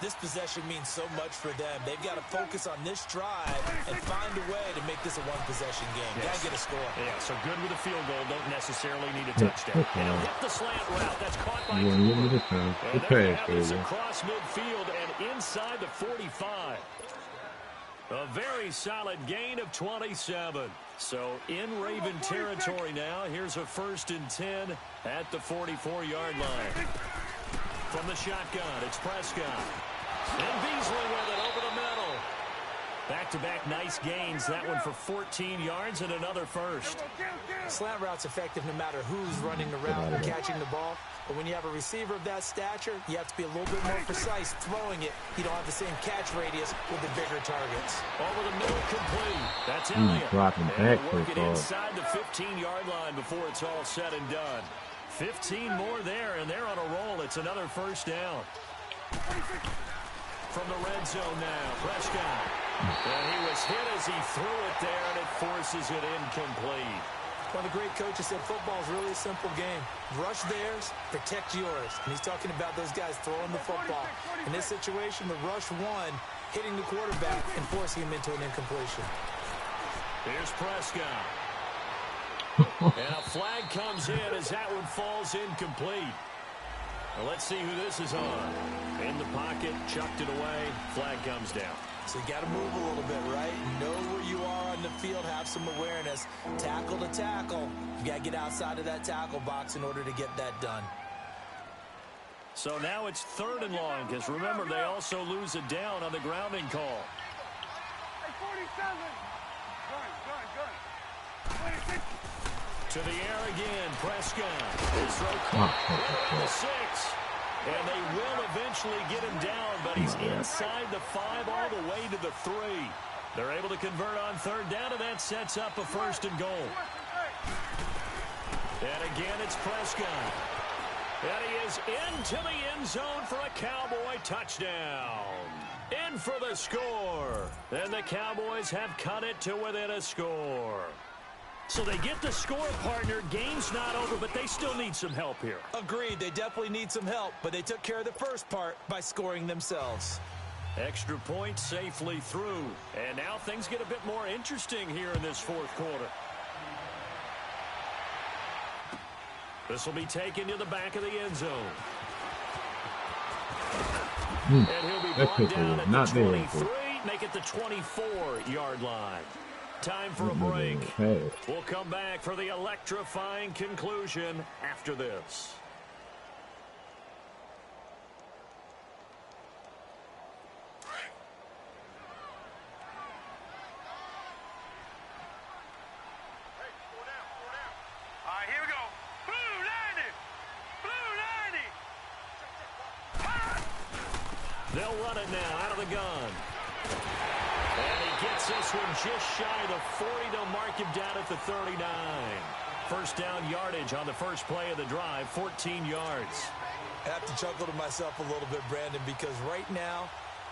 This possession means so much for them. They've got to focus on this drive and find a way to make this a one-possession game. Yes. Got to get a score. Yeah, so good with a field goal. Don't necessarily need a touchdown. And he'll hit the slant route. That's caught by Yeah, Cooper. give me the time. And The there you pass, have this baby. across midfield and inside the 45. A very solid gain of 27. So in Raven territory now. Here's a 1st and 10 at the 44-yard line. From the shotgun, it's Prescott. And Beasley with it over the middle. Back-to-back nice gains. That one for 14 yards and another 1st. Slant route's effective no matter who's running the route or catching the ball. But when you have a receiver of that stature, you have to be a little bit more precise throwing it. You don't have the same catch radius with the bigger targets. Over the middle, complete. That's Elliott. Dropping And back work so it far. inside the 15-yard line before it's all said and done. 15 more there, and they're on a roll. It's another 1st down. From the red zone now, Prescott. And he was hit as he threw it there, and it forces it incomplete. One of the great coaches said football is really a simple game. Rush theirs, protect yours. And he's talking about those guys throwing the football. In this situation, the rush one, hitting the quarterback and forcing him into an incompletion. Here's Prescott. And a flag comes in as that one falls incomplete. Well, let's see who this is on. In the pocket, chucked it away, flag comes down. So you got to move a little bit, right? Know where you are on the field, have some awareness. Tackle to tackle. You got to get outside of that tackle box in order to get that done. So now it's 3rd and long, because remember, they also lose a down on the grounding call. Hey, 47. Good. 26. To the air again, Prescott. His throw caught in the 6. And they will eventually get him down, but he's inside the 5 all the way to the 3. They're able to convert on 3rd down, and that sets up a 1st and goal. And again, it's Prescott. And he is into the end zone for a Cowboy touchdown. In for the score. And the Cowboys have cut it to within a score. So they get the score, partner. Game's not over, but they still need some help here. Agreed. They definitely need some help, but they took care of the first part by scoring themselves. Extra point safely through. And now things get a bit more interesting here in this 4th quarter. This will be taken to the back of the end zone. And he'll be brought down at the 23, make it the 24-yard line. Time for a break. We'll come back for the electrifying conclusion after this. All right, here we go. Blue 90. Blue 90. They'll run it now out of the gun. And he gets this one just shy of the 40 to mark him down at the 39. First down yardage on the first play of the drive, 14 yards. I have to chuckle to myself a little bit, Brandon, because right now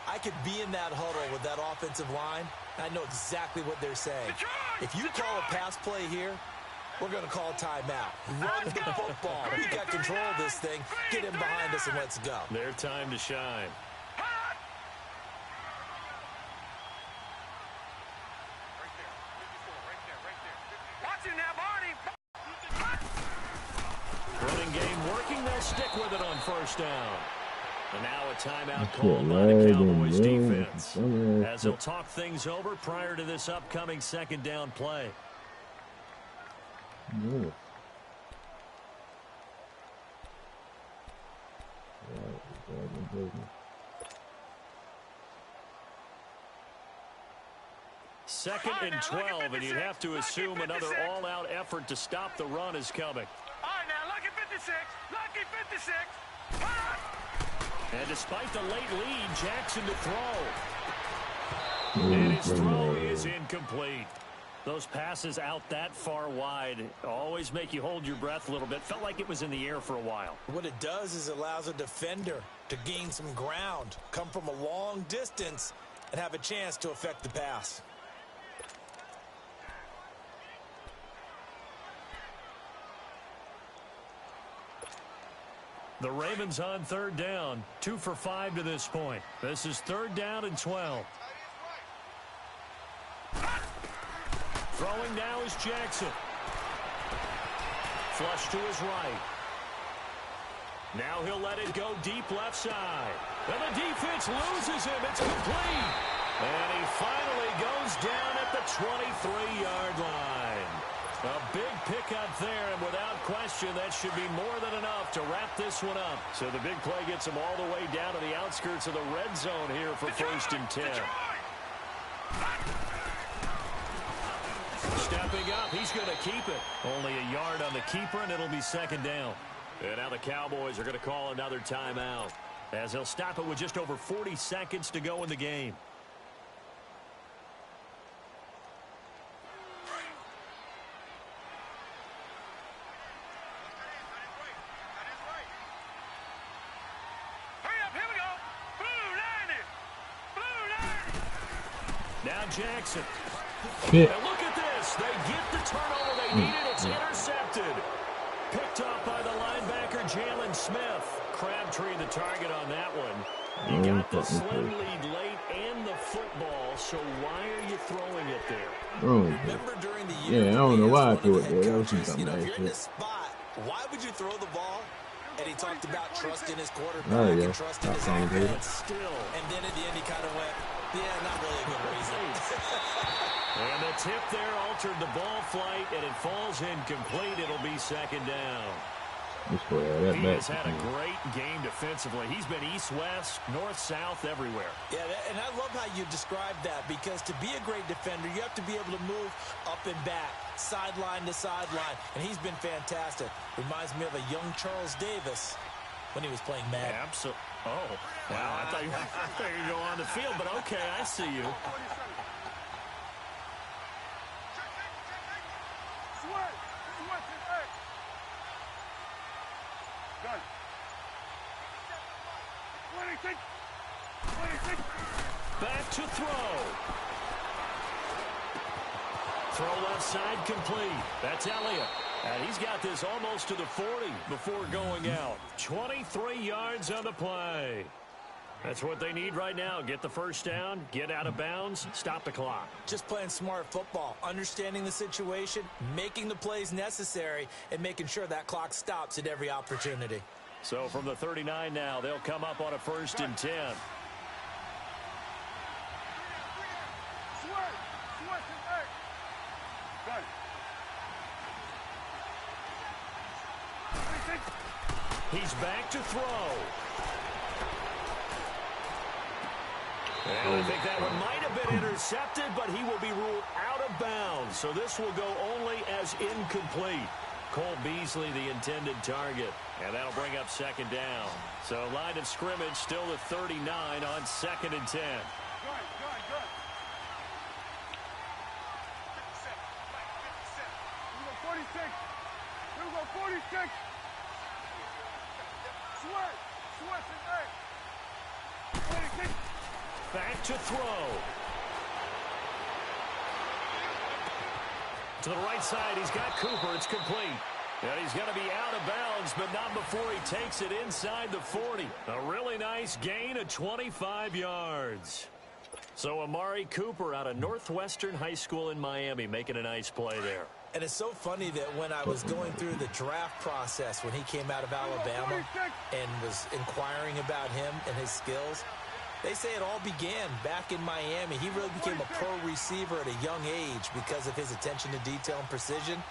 I could be in that huddle with that offensive line. I know exactly what they're saying. If you call a pass play here, we're going to call a timeout. Run the football. We got control of this thing. Get him behind us and let's go. Their time to shine. Running game working. They'll stick with it on first down. And now a timeout called by the Cowboys defense as they'll talk things over prior to this upcoming second down play. Yeah. Second and 12, and you'd have to assume another all-out effort to stop the run is coming. All right, now, lucky 56. Lucky 56. And despite the late lead, Jackson to throw. And his throw is incomplete. Those passes out that far wide always make you hold your breath a little bit. Felt like it was in the air for a while. What it does is it allows a defender to gain some ground, come from a long distance, and have a chance to affect the pass. The Ravens on third down, 2 for 5 to this point. This is third down and 12. Throwing now is Jackson. Flush to his right. Now he'll let it go deep left side. And the defense loses him. It's complete. And he finally goes down at the 23-yard line. A big pickup there, and without question, that should be more than enough to wrap this one up. So the big play gets him all the way down to the outskirts of the red zone here for first and 10. Stepping up, he's going to keep it. Only a yard on the keeper, and it'll be second down. And now the Cowboys are going to call another timeout as they'll stop it with just over 40 seconds to go in the game. Now Jackson. Shit. And look at this. They get the turnover they needed. It's intercepted. Picked up by the linebacker, Jalen Smith. Crabtree the target on that one. You got the slim lead late and the football, so why are you throwing it there? Remember during the year, Yeah, I don't know why I threw it there. That was coaches, some if dumb you're in ass this spot, why would you throw the ball? And he talked about trusting his quarterback yeah. and trusting his Sounds good. offense. Still, and then at the end he kind of went, yeah, not really a good reason. And the tip there altered the ball flight, and it falls incomplete. It'll be second down. He has had a great game defensively. He's been east-west, north-south, everywhere. Yeah, and I love how you described that, because to be a great defender, you have to be able to move up and back, sideline to sideline, and he's been fantastic. Reminds me of a young Charles Davis when he was playing Madden. Absolutely. Oh, wow. I thought you were going on the field, but okay, I see you. Back to throw. Throw left side complete. That's Elliott. And he's got this almost to the 40 before going out. 23 yards on the play. That's what they need right now. Get the first down, get out of bounds, stop the clock. Just playing smart football, understanding the situation, making the plays necessary, and making sure that clock stops at every opportunity. So from the 39 now, they'll come up on a first and 10. He's back to throw. And I think that one might have been intercepted, but he will be ruled out of bounds. So this will go only as incomplete. Cole Beasley the intended target. And that'll bring up second down. So line of scrimmage still the 39 on 2nd and 10. Good. 46. Here we go, 46. Sweat today. 46. Back to throw. To the right side, he's got Cooper. It's complete. And he's going to be out of bounds, but not before he takes it inside the 40. A really nice gain of 25 yards. So Amari Cooper out of Northwestern High School in Miami making a nice play there. And it's so funny that when I was going through the draft process when he came out of Alabama and was inquiring about him and his skills, they say it all began back in Miami. He really became a pro receiver at a young age because of his attention to detail and precision.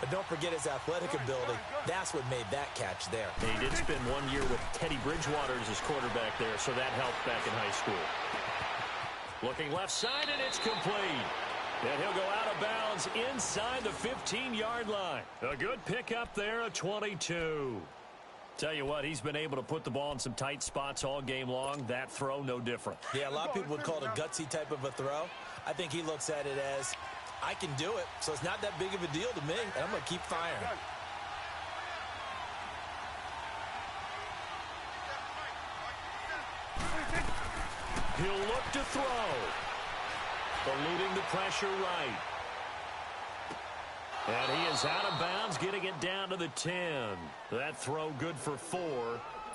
But don't forget his athletic ability. That's what made that catch there. And he did spend 1 year with Teddy Bridgewater as his quarterback there, so that helped back in high school. Looking left side, and it's complete. And he'll go out of bounds inside the 15-yard line. A good pickup there, a 22. Tell you what, he's been able to put the ball in some tight spots all game long. That throw, no different. Yeah, a lot of people would call it a gutsy type of a throw. I think he looks at it as, I can do it, so it's not that big of a deal to me, and I'm going to keep firing. He'll look to throw. Eluding the pressure right. And he is out of bounds, getting it down to the 10. That throw good for 4.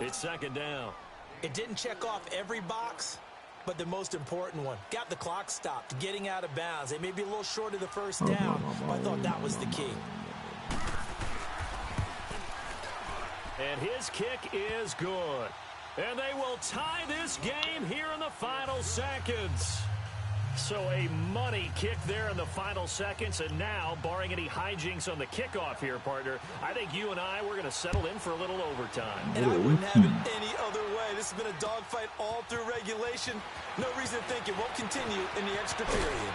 It's second down. It didn't check off every box, but the most important one. Got the clock stopped, getting out of bounds. They may be a little short of the first down, but I thought that was the key. And his kick is good. And they will tie this game here in the final seconds. So a money kick there in the final seconds. And now, barring any hijinks on the kickoff here, partner, I think you and we're going to settle in for a little overtime. And I wouldn't have it any other way. This has been a dogfight all through regulation. No reason to think it won't continue in the extra period.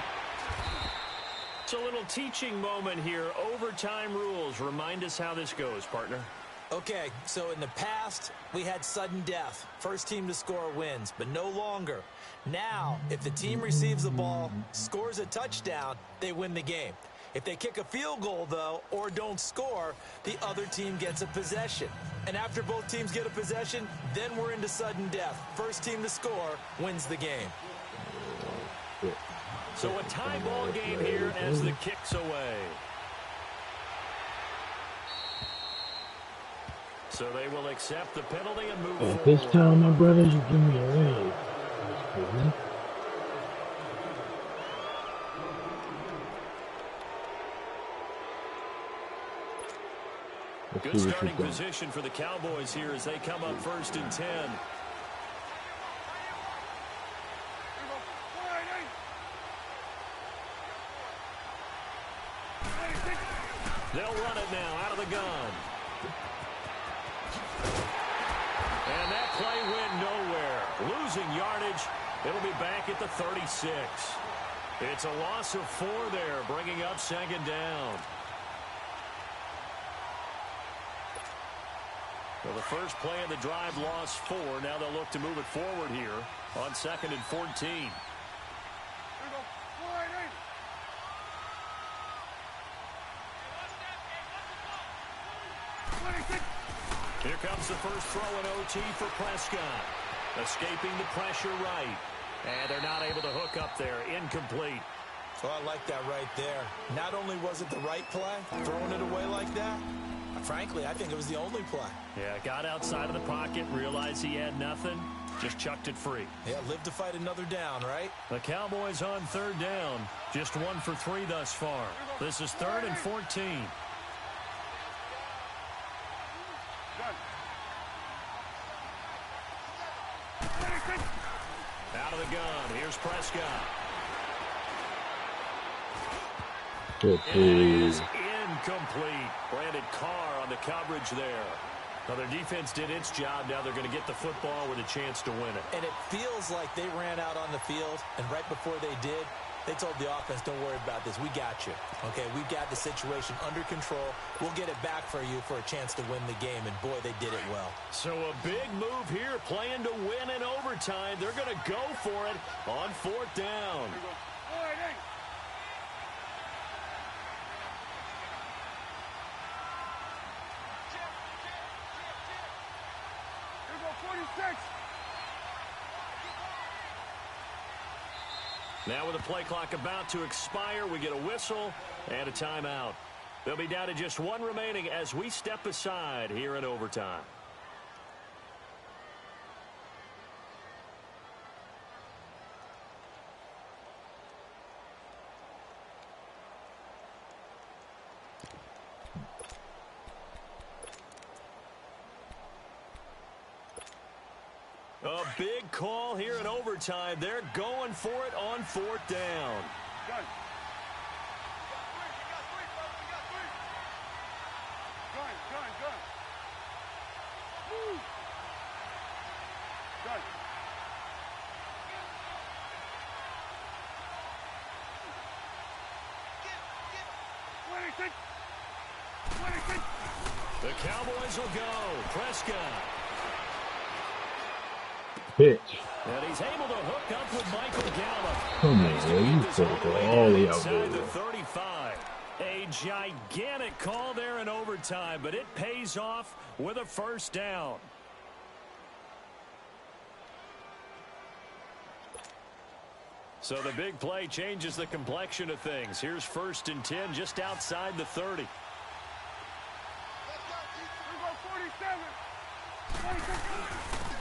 It's a little teaching moment here. Overtime rules. Remind us how this goes, partner. Okay, so in the past, we had sudden death. First team to score wins, but no longer. Now, if the team receives the ball, scores a touchdown, they win the game. If they kick a field goal, though, or don't score, the other team gets a possession. And after both teams get a possession, then we're into sudden death. First team to score wins the game. So a tie ball game here as the kick's away. So they will accept the penalty and move forward. This time, my brother, you give me a leg. Good starting position for the Cowboys here as they come up 1st and 10. They'll run it now out of the gun. And that play went nowhere. Losing yardage. It'll be back at the 36. It's a loss of 4 there, bringing up second down. Well, the first play of the drive lost 4. Now they'll look to move it forward here on 2nd and 14. Here comes the first throw in OT for Prescott. Escaping the pressure right. And they're not able to hook up there. Incomplete. Well, I like that right there. Not only was it the right play, throwing it away like that, frankly, I think it was the only play. Yeah, got outside of the pocket, realized he had nothing, just chucked it free. Yeah, live to fight another down, right? The Cowboys on 3rd down. Just 1 for 3 thus far. This is 3rd and 14. Out of the gun. Here's Prescott. Good It is incomplete. Brandon Carr on the coverage there. Now their defense did its job. Now they're going to get the football with a chance to win it. And it feels like they ran out on the field, and right before they did, They told the offense, don't worry about this. We got you. Okay, we've got the situation under control. We'll get it back for you for a chance to win the game, and boy, they did it well. So a big move here, playing to win in overtime. They're going to go for it on 4th down. All right, hey. Here we go, 46. Now with the play clock about to expire, we get a whistle and a timeout. They'll be down to just one remaining as we step aside here in overtime. A big call here in overtime. They're going for it on 4th down. Gun. Gun. Woo. Gun. The Cowboys will go. Prescott. Pitch. And he's able to hook up with Michael Gallup. Come on, man. You put it all the way out there. Inside the 35. A gigantic call there in overtime, but it pays off with a 1st down. So the big play changes the complexion of things. Here's 1st and 10 just outside the 30. Here we go, 47. 46.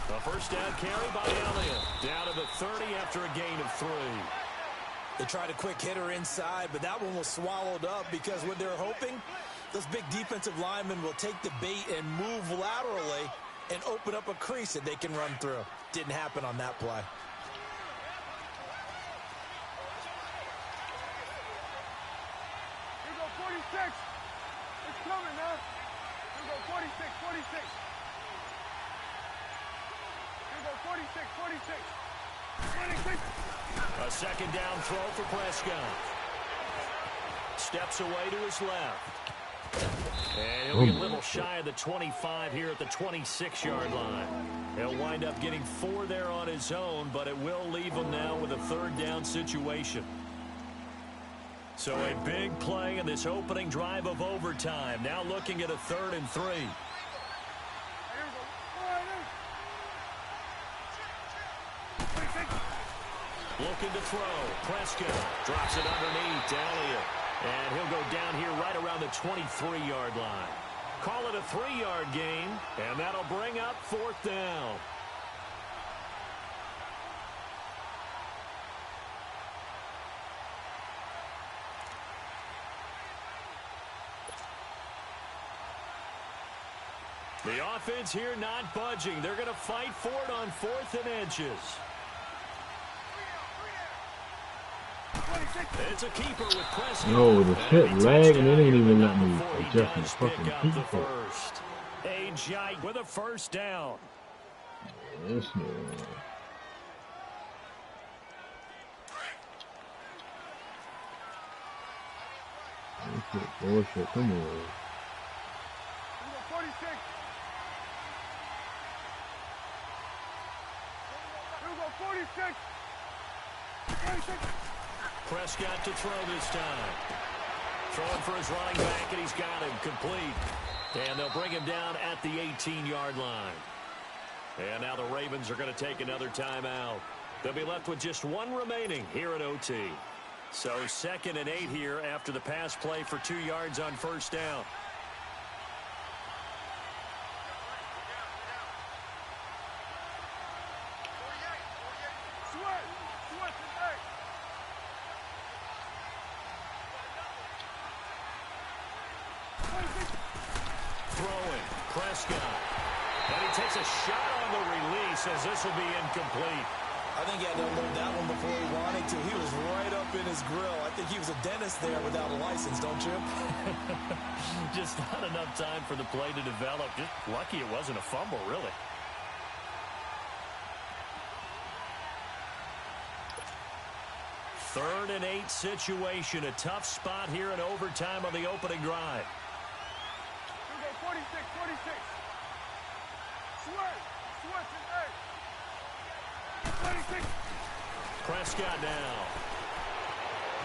A 1st down carry by Elliott. Down to the 30 after a gain of 3. They tried a quick hitter inside, but that one was swallowed up because what they're hoping, those big defensive linemen will take the bait and move laterally and open up a crease that they can run through. Didn't happen on that play. Here we go, 46. It's coming now. Here we go, 46. Here we go, 46. 26. A 2nd down throw for Prescott. Steps away to his left. And he'll be a little shy of the 25 here at the 26-yard line. He'll wind up getting 4 there on his own, but it will leave him now with a 3rd down situation. So a big play in this opening drive of overtime. Now looking at a 3rd and 3. Looking to throw. Prescott drops it underneath to Elliott. And he'll go down here right around the 23-yard line. Call it a 3-yard gain, and that'll bring up 4th down. The offense here not budging. They're going to fight for it on 4th and inches. It's a keeper with Prescott. No, the shit lag and it ain't even let me adjust my fucking people. A giant with a 1st down. Yes, man. Bullshit, come on. 46. Here we go, 46. 46. Prescott to throw this time. Throwing for his running back, and he's got him complete. And they'll bring him down at the 18-yard line. And now the Ravens are going to take another timeout. They'll be left with just 1 remaining here at OT. So 2nd and 8 here after the pass play for 2 yards on 1st down. Throwing, Prescott. And he takes a shot on the release as this will be incomplete. I think he had to unload that one before he wanted to. He was right up in his grill. I think he was a dentist there without a license, don't you? Just not enough time for the play to develop. Just lucky it wasn't a fumble, really. 3rd and 8 situation. A tough spot here in overtime on the opening drive. 46, 46. Switch is 46. Prescott now.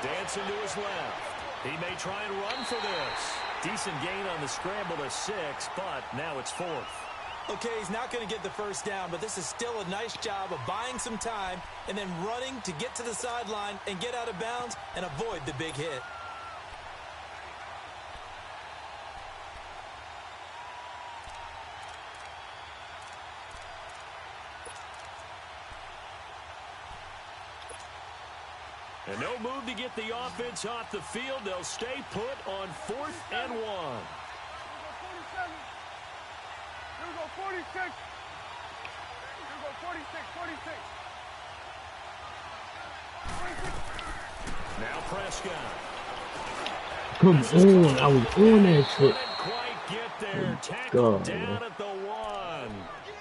Dancing to his left. He may try and run for this. Decent gain on the scramble to 6, but now it's 4th. Okay, he's not going to get the first down, but this is still a nice job of buying some time and then running to get to the sideline and get out of bounds and avoid the big hit. And no move to get the offense off the field. They'll stay put on 4th and 1. Here we go, 46. Here we go, 46, 46. 46. Now Prescott. Come on, I was on that shit. Couldn't quite get there. Tackled down at the 1.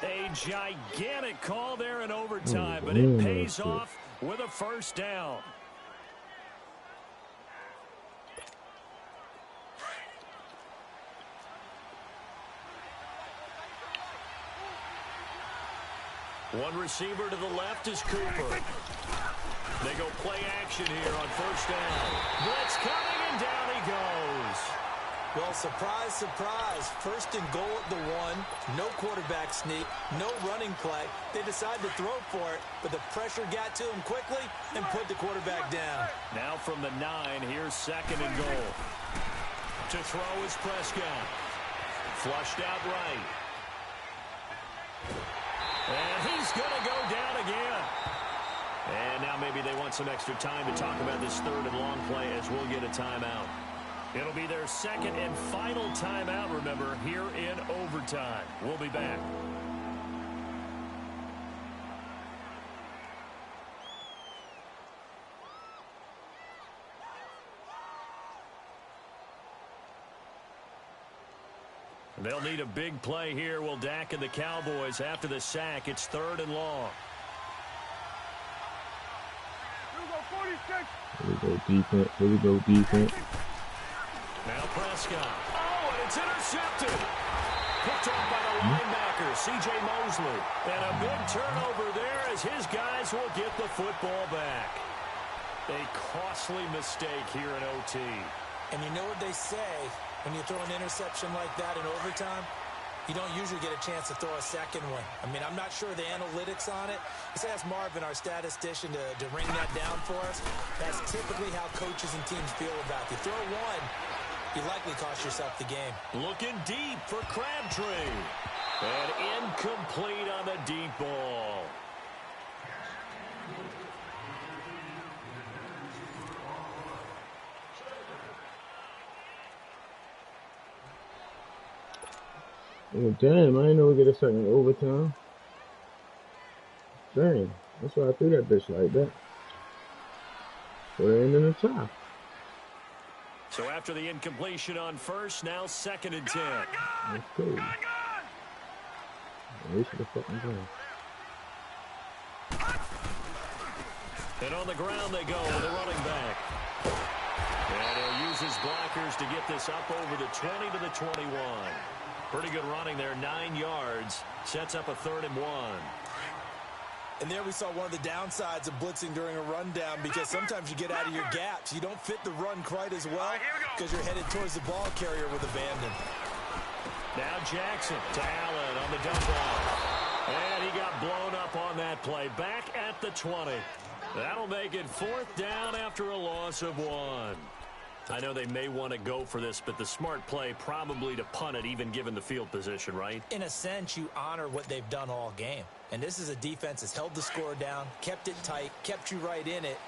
A gigantic call there in overtime, but it pays off with a first down. One receiver to the left is Cooper. They go play action here on first down. Blitz coming, and down he goes. Well, surprise, surprise. 1st and goal at the 1. No quarterback sneak. No running play. They decide to throw for it, but the pressure got to him quickly and put the quarterback down. Now from the 9, here's 2nd and goal. To throw is Prescott. Flushed out right. And he's going to go down again. And now maybe they want some extra time to talk about this 3rd and long play as we'll get a timeout. It'll be their 2nd and final timeout, remember, here in overtime. We'll be back. They'll need a big play here. Will Dak and the Cowboys after the sack. It's 3rd and long. Here we go, 46. Here we go, defense. Here we go, defense. Now Prescott. Oh, and it's intercepted. Picked off by the linebacker, C.J. Mosley. And a big turnover there as his guys will get the football back. A costly mistake here in OT. And you know what they say, when you throw an interception like that in overtime, you don't usually get a chance to throw a second one. I mean, I'm not sure the analytics on it. Let's ask Marvin, our statistician, to ring that down for us. That's typically how coaches and teams feel about it. You throw one, you likely cost yourself the game. Looking deep for Crabtree. And incomplete on the deep ball. Oh, damn, I didn't know we get a second overtime. Damn, that's why I threw that bitch like that. Put it in the top. So after the incompletion on first, now 2nd and 10. That's cool. They should have fucking gone. And on the ground they go with a running back. And he'll use his blockers to get this up over the 20 to the 21. Pretty good running there, 9 yards. Sets up a 3rd and 1. And there we saw one of the downsides of blitzing during a rundown, because sometimes you get out of your gaps. You don't fit the run quite as well because you're headed towards the ball carrier with abandon. Now Jackson to Allen on the dump off. And he got blown up on that play. Back at the 20. That'll make it 4th down after a loss of 1. I know they may want to go for this, but the smart play probably to punt it, even given the field position, right? In a sense, you honor what they've done all game. And this is a defense that's held the score down, kept it tight, kept you right in it,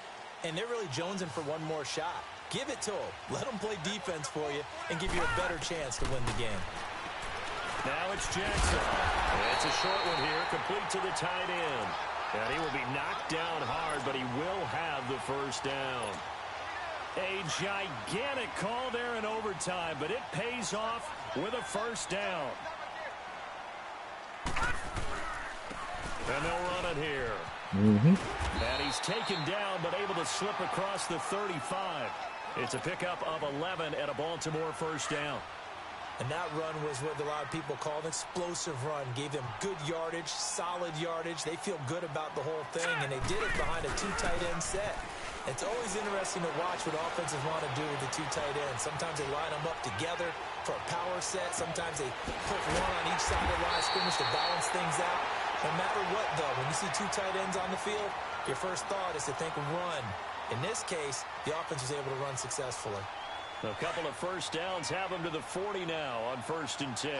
and they're really jonesing for one more shot. Give it to them. Let them play defense for you and give you a better chance to win the game. Now it's Jackson. It's a short one here, complete to the tight end. And he will be knocked down hard, but he will have the first down. A gigantic call there in overtime, but it pays off with a first down. And they'll run it here. Mm-hmm. And he's taken down, but able to slip across the 35. It's a pickup of 11 and a Baltimore first down. And that run was what a lot of people call an explosive run. Gave them good yardage, solid yardage. They feel good about the whole thing, and they did it behind a two tight end set. It's always interesting to watch what offenses want to do with the two tight ends. Sometimes they line them up together for a power set. Sometimes they put one on each side of the line of scrimmage to balance things out. No matter what, though, when you see two tight ends on the field, your first thought is to think run. In this case, the offense was able to run successfully. A couple of first downs have them to the 40 now on 1st and 10.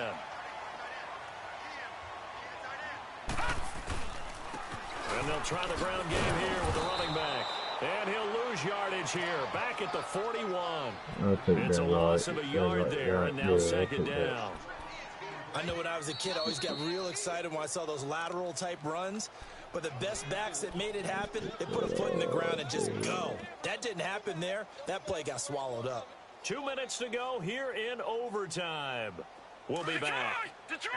And they'll try the ground game here with the running back. And he'll lose yardage here. Back at the 41. It's a loss of a yard there, and now second down. I know when I was a kid, I always got real excited when I saw those lateral-type runs. But the best backs that made it happen, they put a foot in the ground and just go. That didn't happen there. That play got swallowed up. 2 minutes to go here in overtime. We'll be back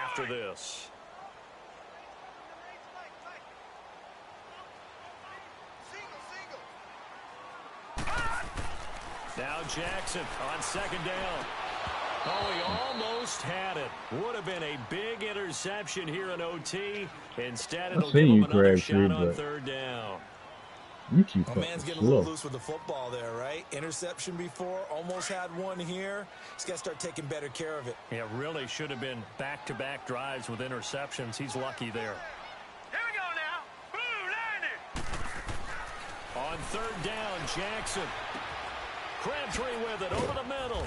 after this. Now Jackson on second down. Oh, he almost had it. Would have been a big interception here in OT. Instead, it'll give him another shot on third down. You keep man's getting a little loose with the football there, right? Interception before, almost had one here. He's got to start taking better care of it. Yeah, really should have been back-to-back drives with interceptions. He's lucky there. Here we go now. Boom, landed. On third down, Jackson. Crabtree with it over the middle.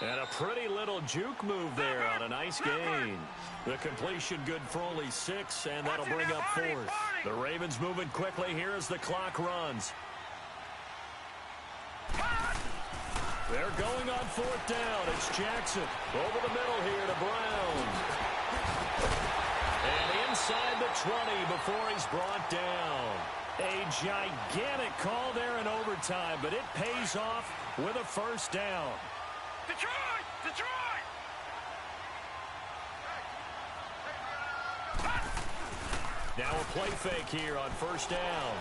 And a pretty little juke move there on a nice gain. The completion good for only 6, and that'll bring up 4th. The Ravens moving quickly here as the clock runs. They're going on 4th down. It's Jackson over the middle here to Brown. And inside the 20 before he's brought down. A gigantic call there in overtime, but it pays off with a first down. Detroit! Detroit! Now a play fake here on first down.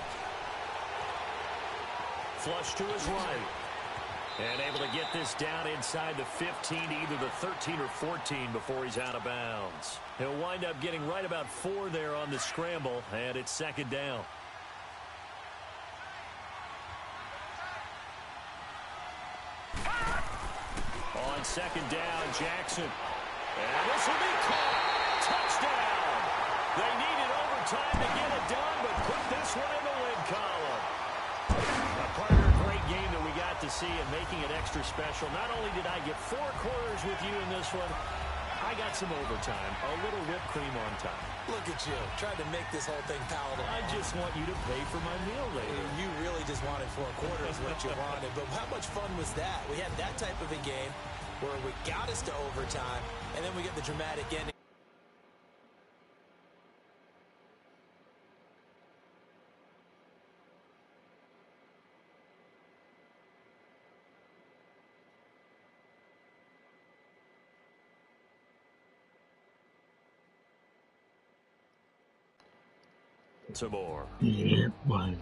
Flush to his right. And able to get this down inside the 15, either the 13 or 14 before he's out of bounds. He'll wind up getting right about 4 there on the scramble, and it's second down. On second down, Jackson. And this will be caught. Touchdown. They needed overtime to get it done, but put this one in the win column. A partner, great game that we got to see and making it extra special. Not only did I get 4 quarters with you in this one, I got some overtime, a little whipped cream on top. Look at you, trying to make this whole thing palatable. I just want you to pay for my meal later. You really just wanted 4 quarters, what you wanted. But how much fun was that? We had that type of a game where we got us to overtime, and then we get the dramatic ending. Some more. Yeah, boy.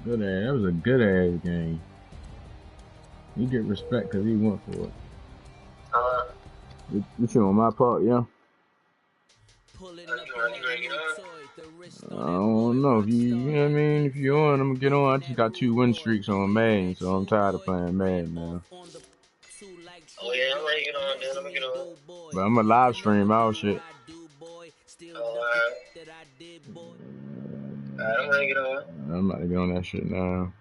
Good ass. That was a good ass game. You get respect because he went for it. You feel on my part, yeah? I don't know. If you know what I mean? If you're on, I'm gonna get on. I just got 2 win streaks on Madden, so I'm tired of playing Madden now. Oh yeah, I'm ready to get on, dude. I'm gonna get on. But I'm gonna live stream our shit. Alright, I'm ready to get on. I'm about to get on that shit now.